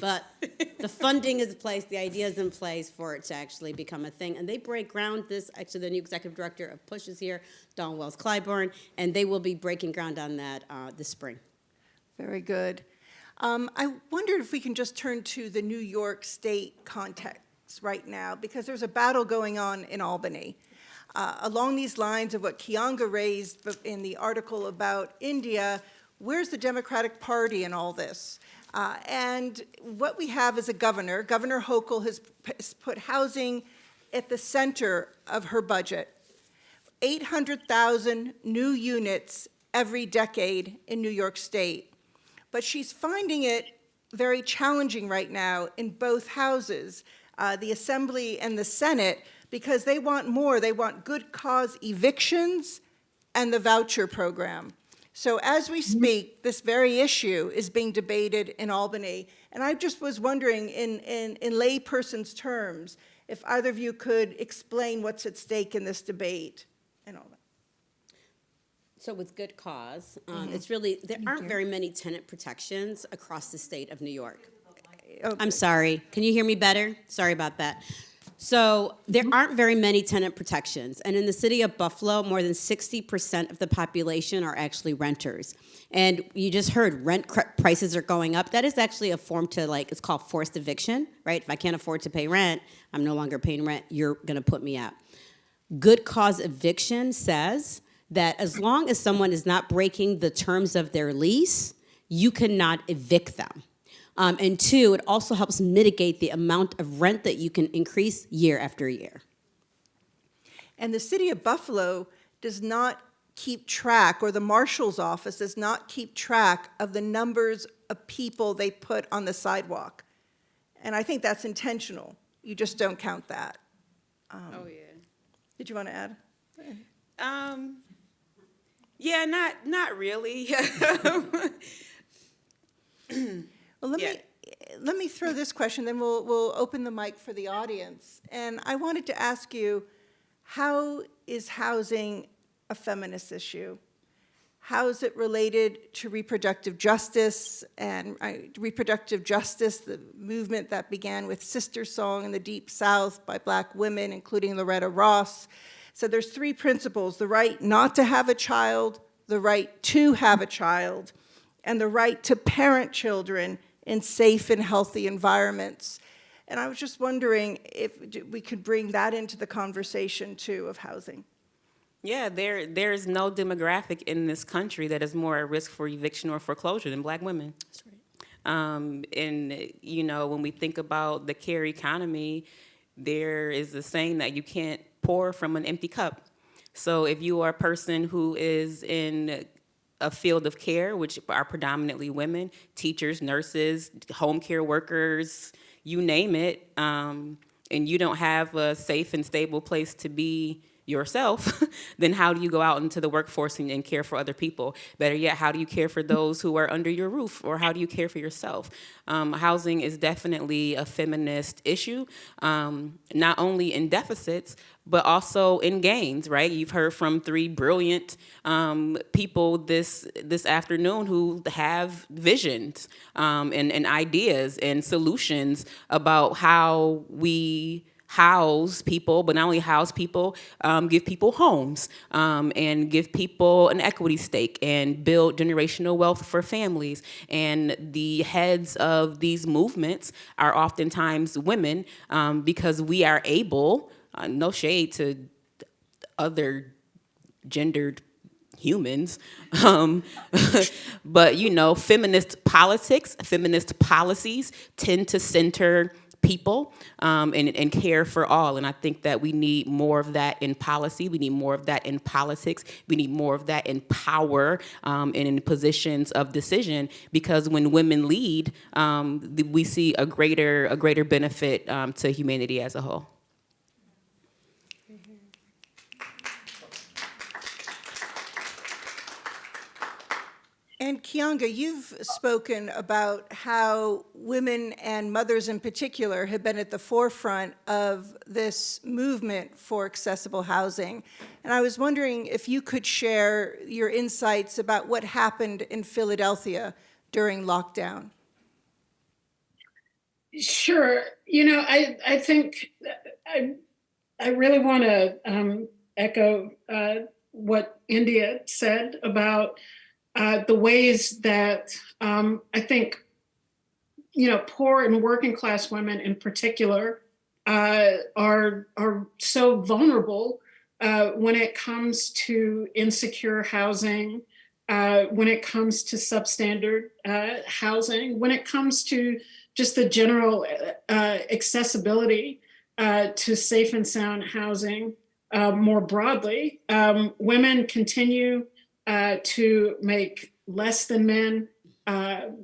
But the funding is in place, the idea is in place for it to actually become a thing. And they break ground, actually the new executive director of Push is here, Dawn Wells-Clyburn, and they will be breaking ground on that this spring. Very good. I wondered if we can just turn to the New York State context right now, because there's a battle going on in Albany. Along these lines of what Keeanga raised in the article about India, where's the Democratic Party in all this? And what we have is a governor. Governor Hochul has put housing at the center of her budget. 800,000 new units every decade in New York State. But she's finding it very challenging right now in both houses, the Assembly and the Senate, because they want more. They want good cause evictions and the voucher program. So as we speak, this very issue is being debated in Albany. And I just was wondering, in layperson's terms, if either of you could explain what's at stake in this debate and all that. So with good cause, it's really, there aren't very many tenant protections across the state of New York. Oh, I'm sorry. Can you hear me better? Sorry about that. So there aren't very many tenant protections. And in the city of Buffalo, more than 60% of the population are actually renters. And you just heard rent prices are going up. That is actually a form to it's called forced eviction, right? If I can't afford to pay rent, I'm no longer paying rent, you're going to put me out. Good cause eviction says that as long as someone is not breaking the terms of their lease, you cannot evict them. And two, it also helps mitigate the amount of rent that you can increase year after year. And the city of Buffalo does not keep track, or the marshal's office does not keep track of the numbers of people they put on the sidewalk. And I think that's intentional. You just don't count that. Oh, yeah. Did you want to add? Yeah, not really. Well, let me throw this question, then we'll open the mic for the audience. And I wanted to ask you, how is housing a feminist issue? How is it related to reproductive justice the movement that began with Sister Song in the Deep South by Black women, including Loretta Ross? So there's three principles: the right not to have a child, the right to have a child, and the right to parent children in safe and healthy environments. And I was just wondering if we could bring that into the conversation, too, of housing. Yeah, there's no demographic in this country that is more at risk for eviction or foreclosure than Black women. That's right. And, when we think about the care economy, there is a saying that you can't pour from an empty cup. So if you are a person who is in a field of care, which are predominantly women, teachers, nurses, home care workers, you name it, and you don't have a safe and stable place to be yourself, then how do you go out into the workforce and care for other people? Better yet, how do you care for those who are under your roof, or how do you care for yourself? Housing is definitely a feminist issue, not only in deficits, but also in gains, right? You've heard from three brilliant people this afternoon who have visions and ideas and solutions about how we house people, but not only house people, give people homes, and give people an equity stake and build generational wealth for families. And the heads of these movements are oftentimes women, because we are able, no shade to other gendered humans, but feminist politics, feminist policies tend to center people, and care for all. And I think that we need more of that in policy. We need more of that in politics. We need more of that in power, and in positions of decision, because when women lead, we see a greater benefit to humanity as a whole. And Keeanga, you've spoken about how women and mothers in particular have been at the forefront of this movement for accessible housing. And I was wondering if you could share your insights about what happened in Philadelphia during lockdown. Sure. I think I really want to echo what India said about the ways that I think, poor and working class women in particular are so vulnerable when it comes to insecure housing, when it comes to substandard housing, when it comes to just the general accessibility to safe and sound housing more broadly. Women continue to make less than men on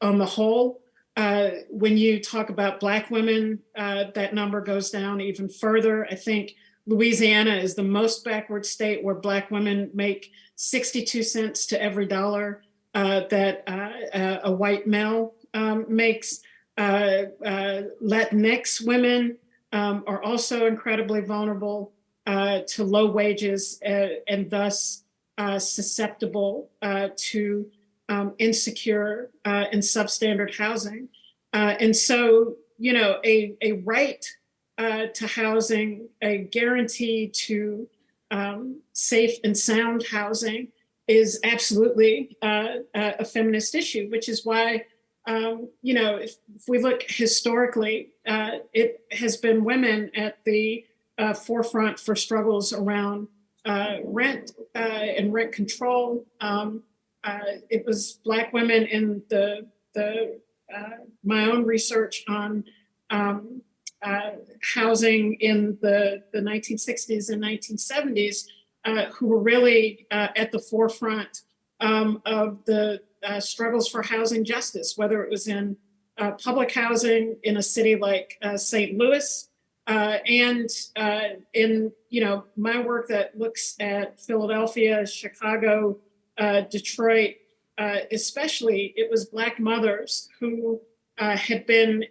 the whole. When you talk about Black women, that number goes down even further. I think Louisiana is the most backward state where Black women make 62 cents to every dollar that a white male makes. Latinx women are also incredibly vulnerable to low wages and thus susceptible to insecure and substandard housing. And so, a right to housing, a guarantee to safe and sound housing is absolutely a feminist issue, which is why, if we look historically, it has been women at the forefront for struggles around rent and rent control. It was Black women in the my own research on housing in the 1960s and 1970s who were really at the forefront of the struggles for housing justice, whether it was in public housing in a city like St. Louis, and in my work that looks at Philadelphia, Chicago, Detroit, especially, it was Black mothers who had been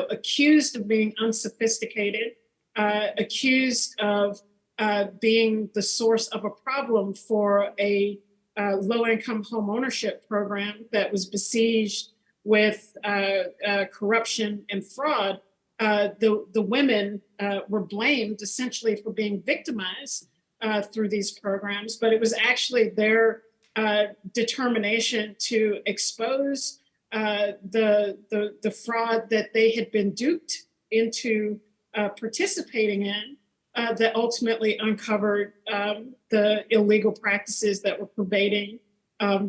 accused of being unsophisticated, accused of being the source of a problem for a low-income home ownership program that was besieged with corruption and fraud. The women were blamed essentially for being victimized through these programs, but it was actually their determination to expose the fraud that they had been duped into participating in that ultimately uncovered the illegal practices that were pervading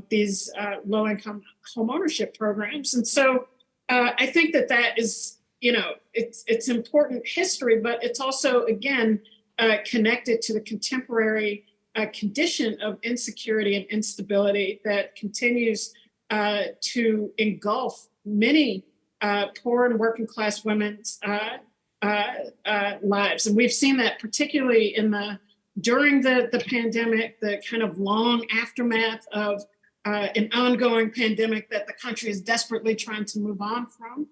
these low-income homeownership programs. And so I think that is, it's important history, but it's also, again, connected to the contemporary condition of insecurity and instability that continues to engulf many poor and working class women's lives. And we've seen that particularly during the pandemic, the kind of long aftermath of an ongoing pandemic that the country is desperately trying to move on from.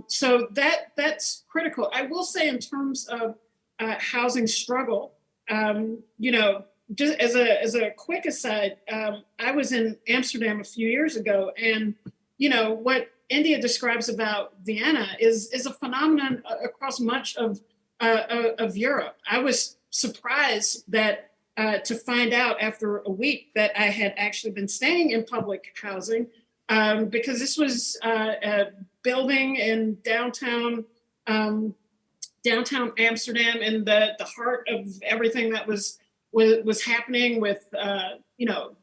So that's critical. I will say, in terms of housing struggle, just as a quick aside, I was in Amsterdam a few years ago, and what India describes about Vienna is a phenomenon across much of Europe. I was surprised that to find out after a week that I had actually been staying in public housing, because this was a building in downtown Amsterdam, in the heart of everything that was happening, with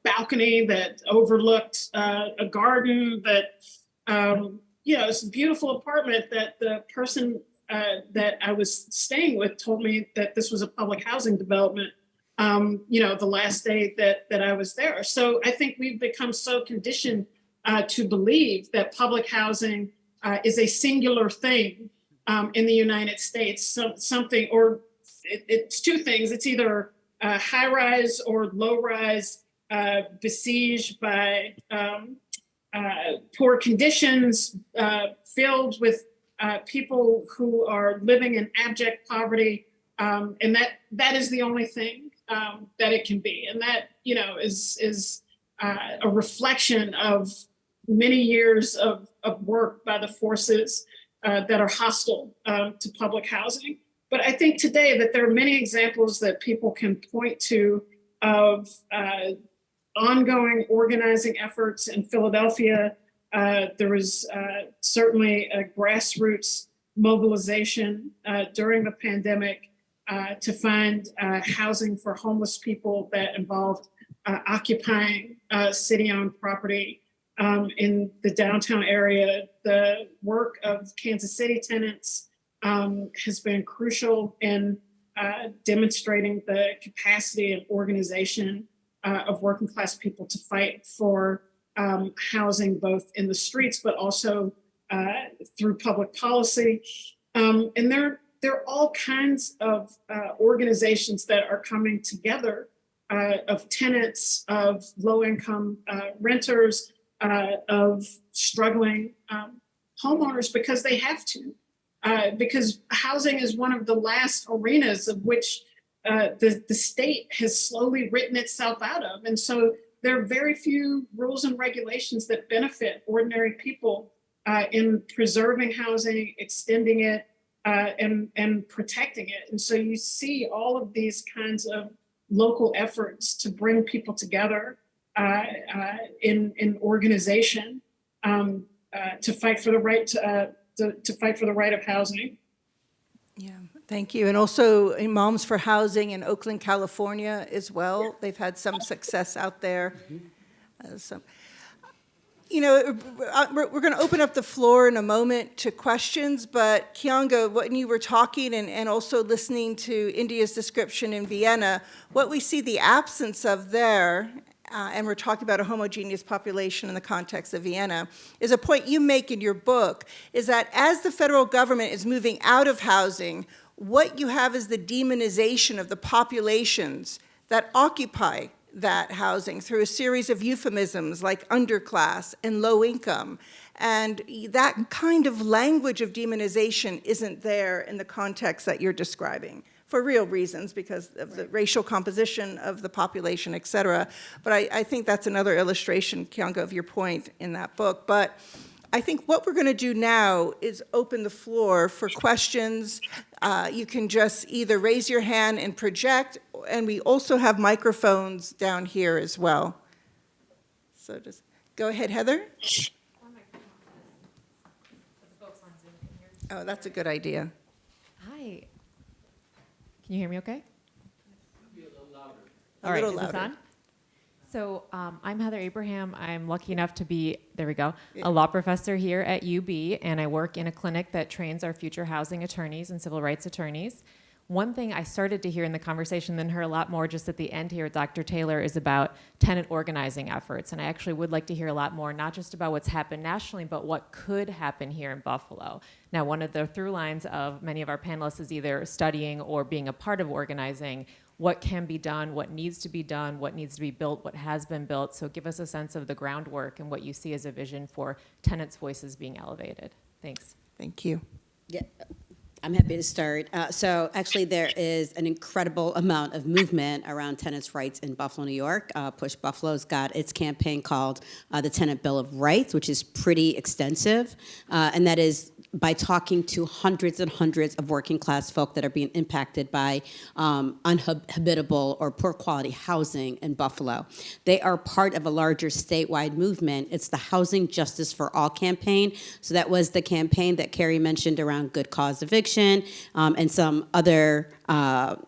balcony that overlooked a garden, that it's a beautiful apartment that the person that I was staying with told me that this was a public housing development, the last day that I was there. So I think we've become so conditioned to believe that public housing is a singular thing in the United States. So something, or it's two things. It's either high rise or low rise, besieged by poor conditions, filled with people who are living in abject poverty, and that is the only thing that it can be, and that is a reflection of many years of work by the forces that are hostile to public housing. But I think today that there are many examples that people can point to of ongoing organizing efforts in Philadelphia. There was certainly a grassroots mobilization during the pandemic to find housing for homeless people that involved occupying city-owned property in the downtown area. The work of Kansas City tenants has been crucial in demonstrating the capacity and organization of working class people to fight for housing, both in the streets, but also through public policy. And there are all kinds of organizations that are coming together, of tenants, of low-income renters, of struggling homeowners, because they have to. Because housing is one of the last arenas of which the state has slowly written itself out of. And so there are very few rules and regulations that benefit ordinary people in preserving housing, extending it, and protecting it. And so you see all of these kinds of local efforts to bring people together in organization to fight for the right to fight for the right of housing. Yeah, thank you. And also in Moms for Housing in Oakland, California as well. They've had some success out there. We're going to open up the floor in a moment to questions, but Keeanga, when you were talking and also listening to India's description in Vienna, what we see the absence of there, and we're talking about a homogeneous population in the context of Vienna, is a point you make in your book, is that as the federal government is moving out of housing, what you have is the demonization of the populations that occupy that housing through a series of euphemisms like underclass and low income. And that kind of language of demonization isn't there in the context that you're describing, for real reasons, because of the racial composition of the population, et cetera. But I think that's another illustration, Keeanga, of your point in that book. But I think what we're going to do now is open the floor for questions. You can just either raise your hand and project, and we also have microphones down here as well. So just go ahead, Heather. Oh, that's a good idea. Hi. Can you hear me okay? A All right, little is this louder. on? So I'm Heather Abraham. I'm lucky enough to be, there we go, a law professor here at UB, and I work in a clinic that trains our future housing attorneys and civil rights attorneys. One thing I started to hear in the conversation, then heard a lot more just at the end here with Dr. Taylor, is about tenant organizing efforts. And I actually would like to hear a lot more, not just about what's happened nationally, but what could happen here in Buffalo. Now, one of the through lines of many of our panelists is either studying or being a part of organizing. What can be done, what needs to be done, what needs to be built, what has been built. So give us a sense of the groundwork and what you see as a vision for tenants' voices being elevated. Thanks. Thank you. Yeah, I'm happy to start. So actually, there is an incredible amount of movement around tenants' rights in Buffalo, New York. Push Buffalo's got its campaign called the Tenant Bill of Rights, which is pretty extensive, and that is by talking to hundreds and hundreds of working class folk that are being impacted by unhabitable or poor quality housing in Buffalo. They are part of a larger statewide movement. It's the Housing Justice for All campaign. So that was the campaign that Carrie mentioned around good cause eviction and some other tenets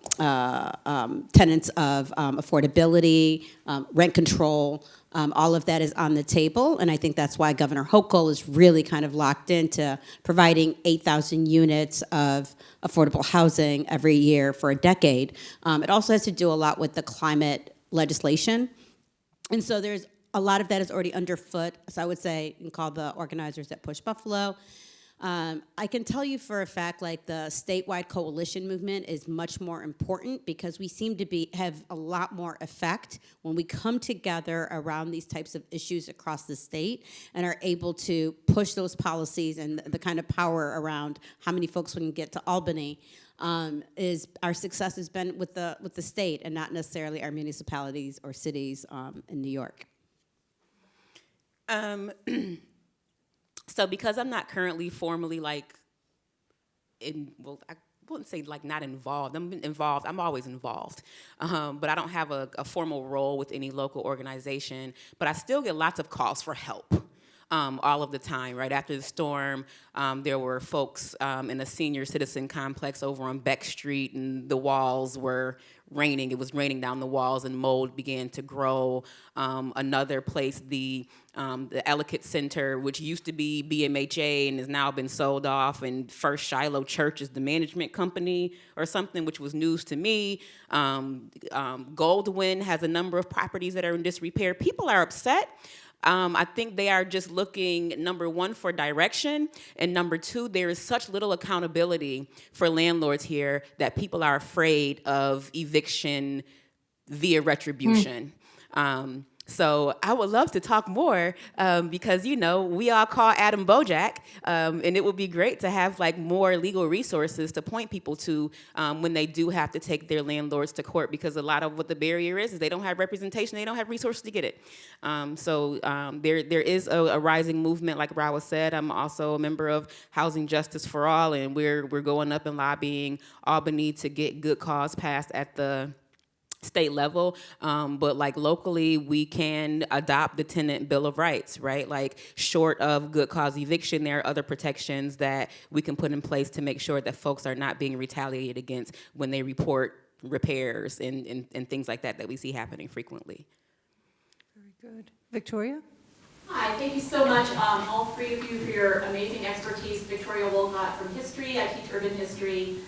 of affordability, rent control. All of that is on the table, and I think that's why Governor Hochul is really kind of locked into providing 8,000 units of affordable housing every year for a decade. It also has to do a lot with the climate legislation, and so there's a lot of that is already underfoot. So I would say, and call the organizers that Push Buffalo. I can tell you for a fact, like the statewide coalition movement is much more important because we seem to have a lot more effect when we come together around these types of issues across the state and are able to push those policies, and the kind of power around how many folks we can get to Albany. Is our success has been with the state and not necessarily our municipalities or cities in New York. So because I'm not currently formally I wouldn't say not involved. I'm involved. I'm always involved. But I don't have a formal role with any local organization. But I still get lots of calls for help all of the time. Right after the storm, there were folks in a senior citizen complex over on Beck Street, and the walls were raining. It was raining down the walls, and mold began to grow. Another place, the Ellicott Center, which used to be BMHA and has now been sold off, and First Shiloh Church is the management company or something, which was news to me. Goldwyn has a number of properties that are in disrepair. People are upset. I think they are just looking, number one, for direction, and number two, there is such little accountability for landlords here that people are afraid of eviction via retribution. So I would love to talk more because, we all call Adam Bojack, and it would be great to have more legal resources to point people to when they do have to take their landlords to court, because a lot of what the barrier is they don't have representation, they don't have resources to get it. So there is a rising movement, like Rahwa said. I'm also a member of Housing Justice for All, and we're going up and lobbying Albany to get good cause passed at the state level, but locally we can adopt the Tenant Bill of Rights, right? Short of good cause eviction, there are other protections that we can put in place to make sure that folks are not being retaliated against when they report repairs and things like that we see happening frequently. Very good. Victoria? Hi, thank you so much, all three of you, for your amazing expertise. Victoria Wolcott from history. I teach urban history.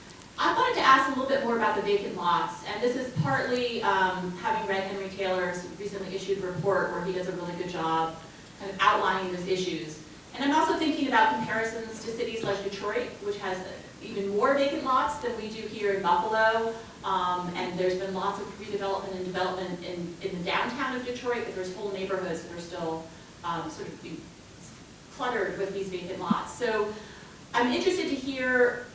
I wanted to ask a little bit more about the vacant lots, and this is partly having read Henry Taylor's recently issued report, where he does a really good job kind of outlining those issues. And I'm also thinking about comparisons to cities like Detroit, which has even more vacant lots than we do here in Buffalo, and there's been lots of redevelopment and development in the downtown of Detroit, but there's whole neighborhoods that are still sort of cluttered with these vacant lots. So I'm interested to hear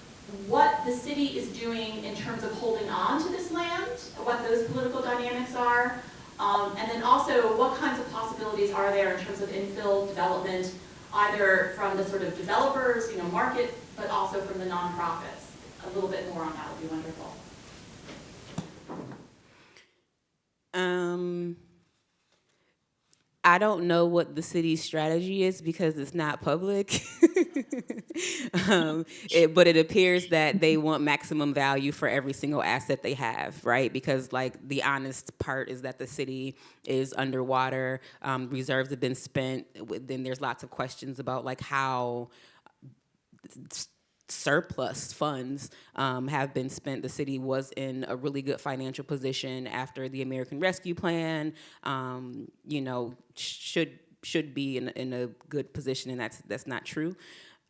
what the city is doing in terms of holding on to this land, what those political dynamics are, and then also what kinds of possibilities are there in terms of infill development, either from the sort of developers, market, but also from the nonprofits. A little bit more on that would be wonderful. I don't know what the city's strategy is because it's not public, but it appears that they want maximum value for every single asset they have, right? Because the honest part is that the city is underwater, reserves have been spent, then there's lots of questions about how surplus funds have been spent. The city was in a really good financial position after the American Rescue Plan. Should be in a good position, and that's not true.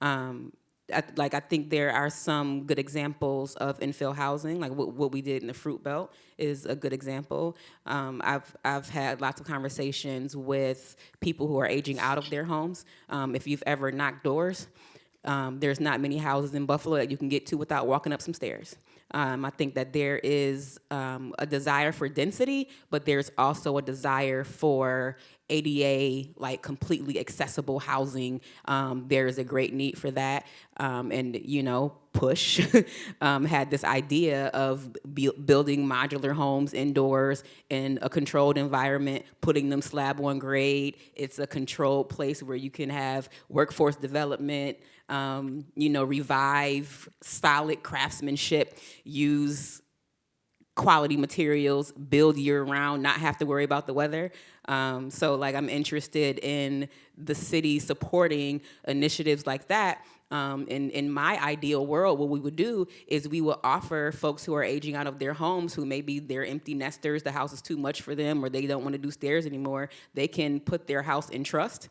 I think there are some good examples of infill housing, like what we did in the Fruit Belt is a good example. I've had lots of conversations with people who are aging out of their homes. If you've ever knocked doors, there's not many houses in Buffalo that you can get to without walking up some stairs. I think that there is a desire for density, but there's also a desire for ADA, like completely accessible housing. There's a great need for that. Push had this idea of building modular homes indoors in a controlled environment, putting them slab on grade. It's a controlled place where you can have workforce development, revive solid craftsmanship, use quality materials, build year-round, not have to worry about the weather. I'm interested in the city supporting initiatives like that. In my ideal world, what we would do is we would offer folks who are aging out of their homes, who maybe they're empty nesters, the house is too much for them, or they don't want to do stairs anymore, they can put their house in trust,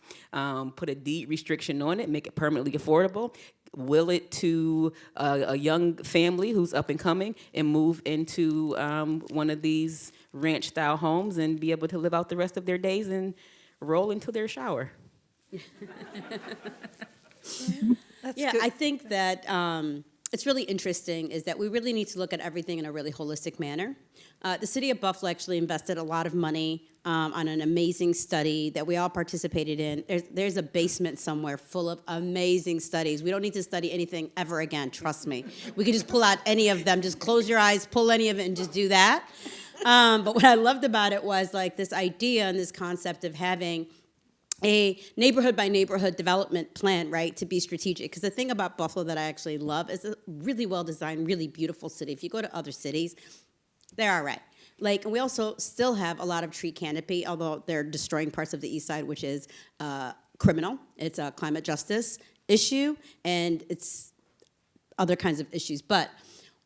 put a deed restriction on it, make it permanently affordable, will it to a young family who's up and coming, and move into one of these ranch-style homes and be able to live out the rest of their days and roll into their shower. I think that it's really interesting is that we really need to look at everything in a really holistic manner. The city of Buffalo actually invested a lot of money on an amazing study that we all participated in. There's a basement somewhere full of amazing studies. We don't need to study anything ever again, trust me. We can just pull out any of them, just close your eyes, pull any of it, and just do that. But what I loved about it was like this idea and this concept of having a neighborhood by neighborhood development plan, right, to be strategic. Because the thing about Buffalo that I actually love is a really well designed, really beautiful city. If you go to other cities, they're all right. And we also still have a lot of tree canopy, although they're destroying parts of the east side, which is criminal. It's a climate justice issue, and it's other kinds of issues. But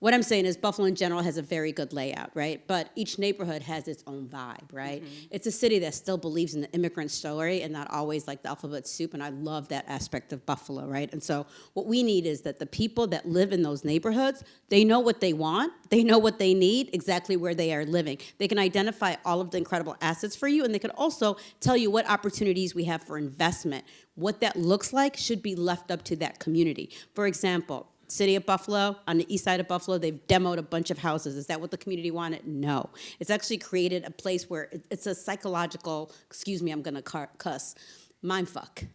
what I'm saying is Buffalo in general has a very good layout, right? But each neighborhood has its own vibe, right? Mm-hmm. It's a city that still believes in the immigrant story and not always like the alphabet soup, and I love that aspect of Buffalo, right? And so what we need is that the people that live in those neighborhoods, they know what they want, they know what they need, exactly where they are living. They can identify all of the incredible assets for you, and they can also tell you what opportunities we have for investment. What that looks like should be left up to that community. For example, City of Buffalo, on the east side of Buffalo, they've demoed a bunch of houses. Is that what the community wanted? No. It's actually created a place where it's a psychological, excuse me, I'm going to cuss, mindfuck.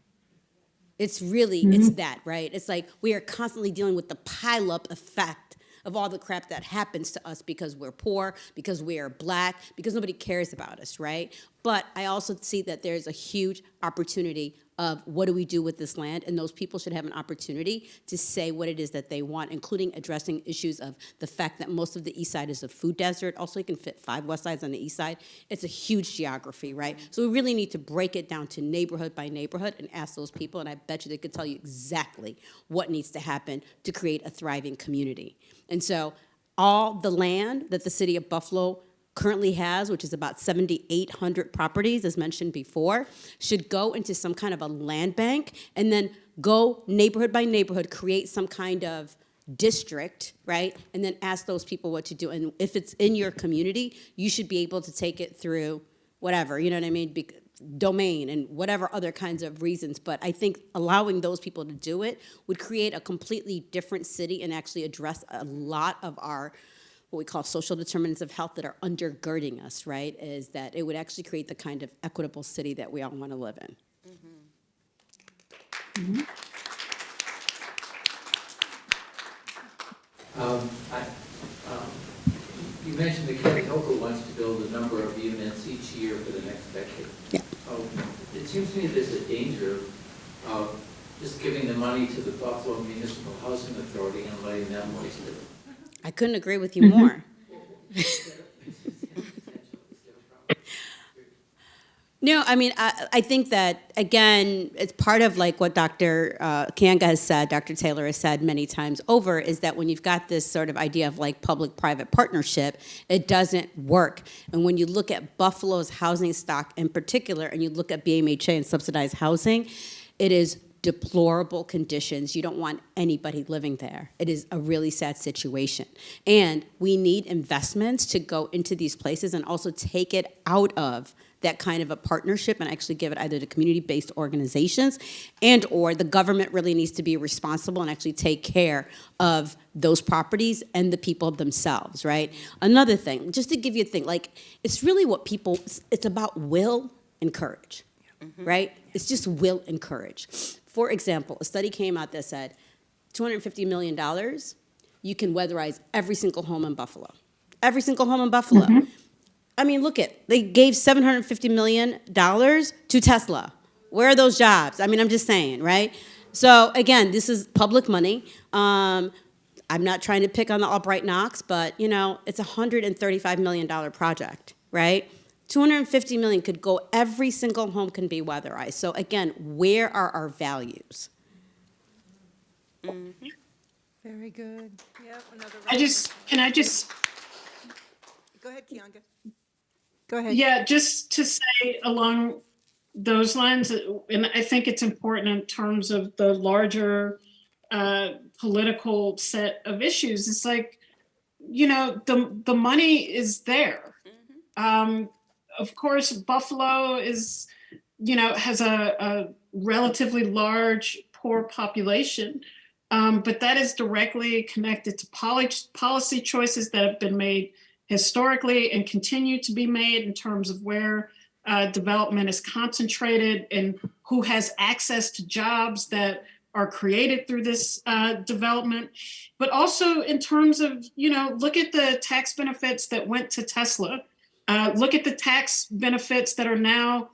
It's really, it's that, right? It's like we are constantly dealing with the pile-up effect of all the crap that happens to us because we're poor, because we are black, because nobody cares about us, right? But I also see that there's a huge opportunity of what do we do with this land, and those people should have an opportunity to say what it is that they want, including addressing issues of the fact that most of the east side is a food desert. Also, you can fit 5 west sides on the east side. It's a huge geography, right? So we really need to break it down to neighborhood by neighborhood and ask those people, and I bet you they could tell you exactly what needs to happen to create a thriving community. And so all the land that the city of Buffalo currently has, which is about 7,800 properties, as mentioned before, should go into some kind of a land bank and then go neighborhood by neighborhood, create some kind of district, right? And then ask those people what to do. And if it's in your community, you should be able to take it through whatever, you know what I mean? Domain and whatever other kinds of reasons. But I think allowing those people to do it would create a completely different city and actually address a lot of our what we call social determinants of health that are undergirding us, right, is that it would actually create the kind of equitable city that we all want to live in. Mm-hmm. You mentioned that County Hoco wants to build a number of units each year for the next decade. Yeah. It seems to me there's a danger of just giving the money to the Buffalo Municipal Housing Authority and letting them waste it. I couldn't agree with you more. No, I mean, I think that, again, it's part of like what Dr. Keeanga has said, Dr. Taylor has said many times over, is that when you've got this sort of idea of like public-private partnership, it doesn't work. And when you look at Buffalo's housing stock in particular, and you look at BMHA and subsidized housing, it is deplorable conditions. You don't want anybody living there. It is a really sad situation. And we need investments to go into these places and also take it out of that kind of a partnership and actually give it either to community-based organizations and or the government really needs to be responsible and actually take care of those properties and the people themselves, right? Another thing, just to give you a thing, like it's really what people, it's about will and courage, right? It's just will and courage. For example, a study came out that said $250 million, you can weatherize every single home in Buffalo. Every single home in Buffalo. I mean, look they gave $750 million to Tesla. Where are those jobs? I mean, I'm just saying, right? So again, this is public money. I'm not trying to pick on the Albright Knox, but you know, it's a $135 million project, right? $250 million could go, every single home can be weatherized. So again, where are our values? Very good. Yep, another. Can I just, Go ahead, Keeanga. Go ahead. yeah, just to say along those lines, and I think it's important in terms of the larger political set of issues. It's like, you know, the money is there. Of course, Buffalo is, you know, has a relatively large poor population, but that is directly connected to policy choices that have been made historically and continue to be made in terms of where development is concentrated and who has access to jobs that are created through this development, but also in terms of, you know, look at the tax benefits that went to Tesla. Look at the tax benefits that are now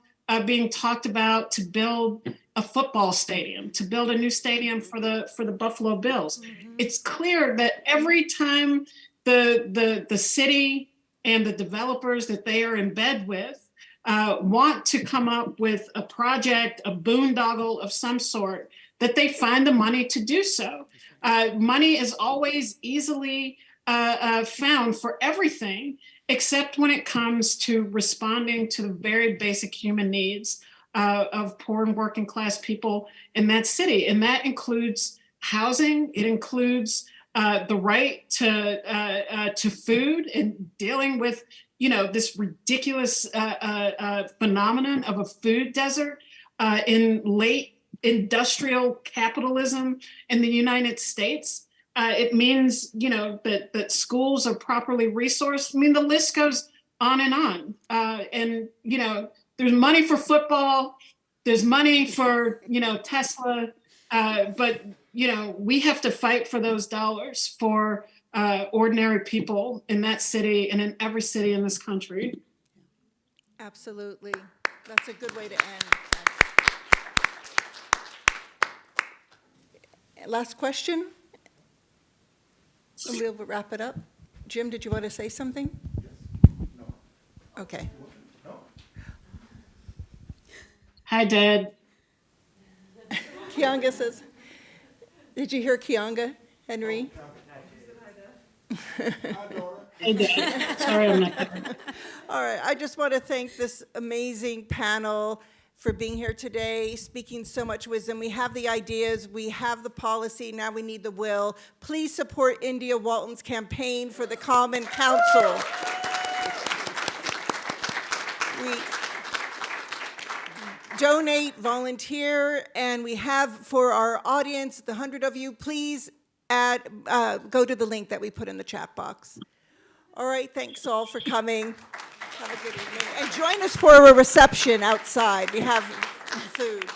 being talked about to build a football stadium, to build a new stadium for the Buffalo Bills. It's clear that every time the city and the developers that they are in bed with want to come up with a project, a boondoggle of some sort, that they find the money to do so. Money is always easily found for everything, except when it comes to responding to the very basic human needs of poor and working class people in that city. And that includes housing. It includes the right to food and dealing with, you know, this ridiculous phenomenon of a food desert in late industrial capitalism in the United States. It means, you know, that schools are properly resourced. I mean, the list goes on and on. And, you know, there's money for football. There's money for, you know, Tesla. But, you know, we have to fight for those dollars for ordinary people in that city and in every city in this country. Absolutely. That's a good way to end. Last question? And we'll wrap it up. Jim, did you want to say something? No. Okay. No. Hi, Dad. Keeanga says, did you hear Keeanga, Henry? Hey, Dad. Sorry, I'm not there. All right, I just want to thank this amazing panel for being here today, speaking so much wisdom. We have the ideas, we have the policy, now we need the will. Please support India Walton's campaign for the Common Council. We donate, volunteer, and we have for our audience, the 100 of you, please go to the link that we put in the chat box. All right, thanks all for coming. Have a good evening. And join us for a reception outside. We have food.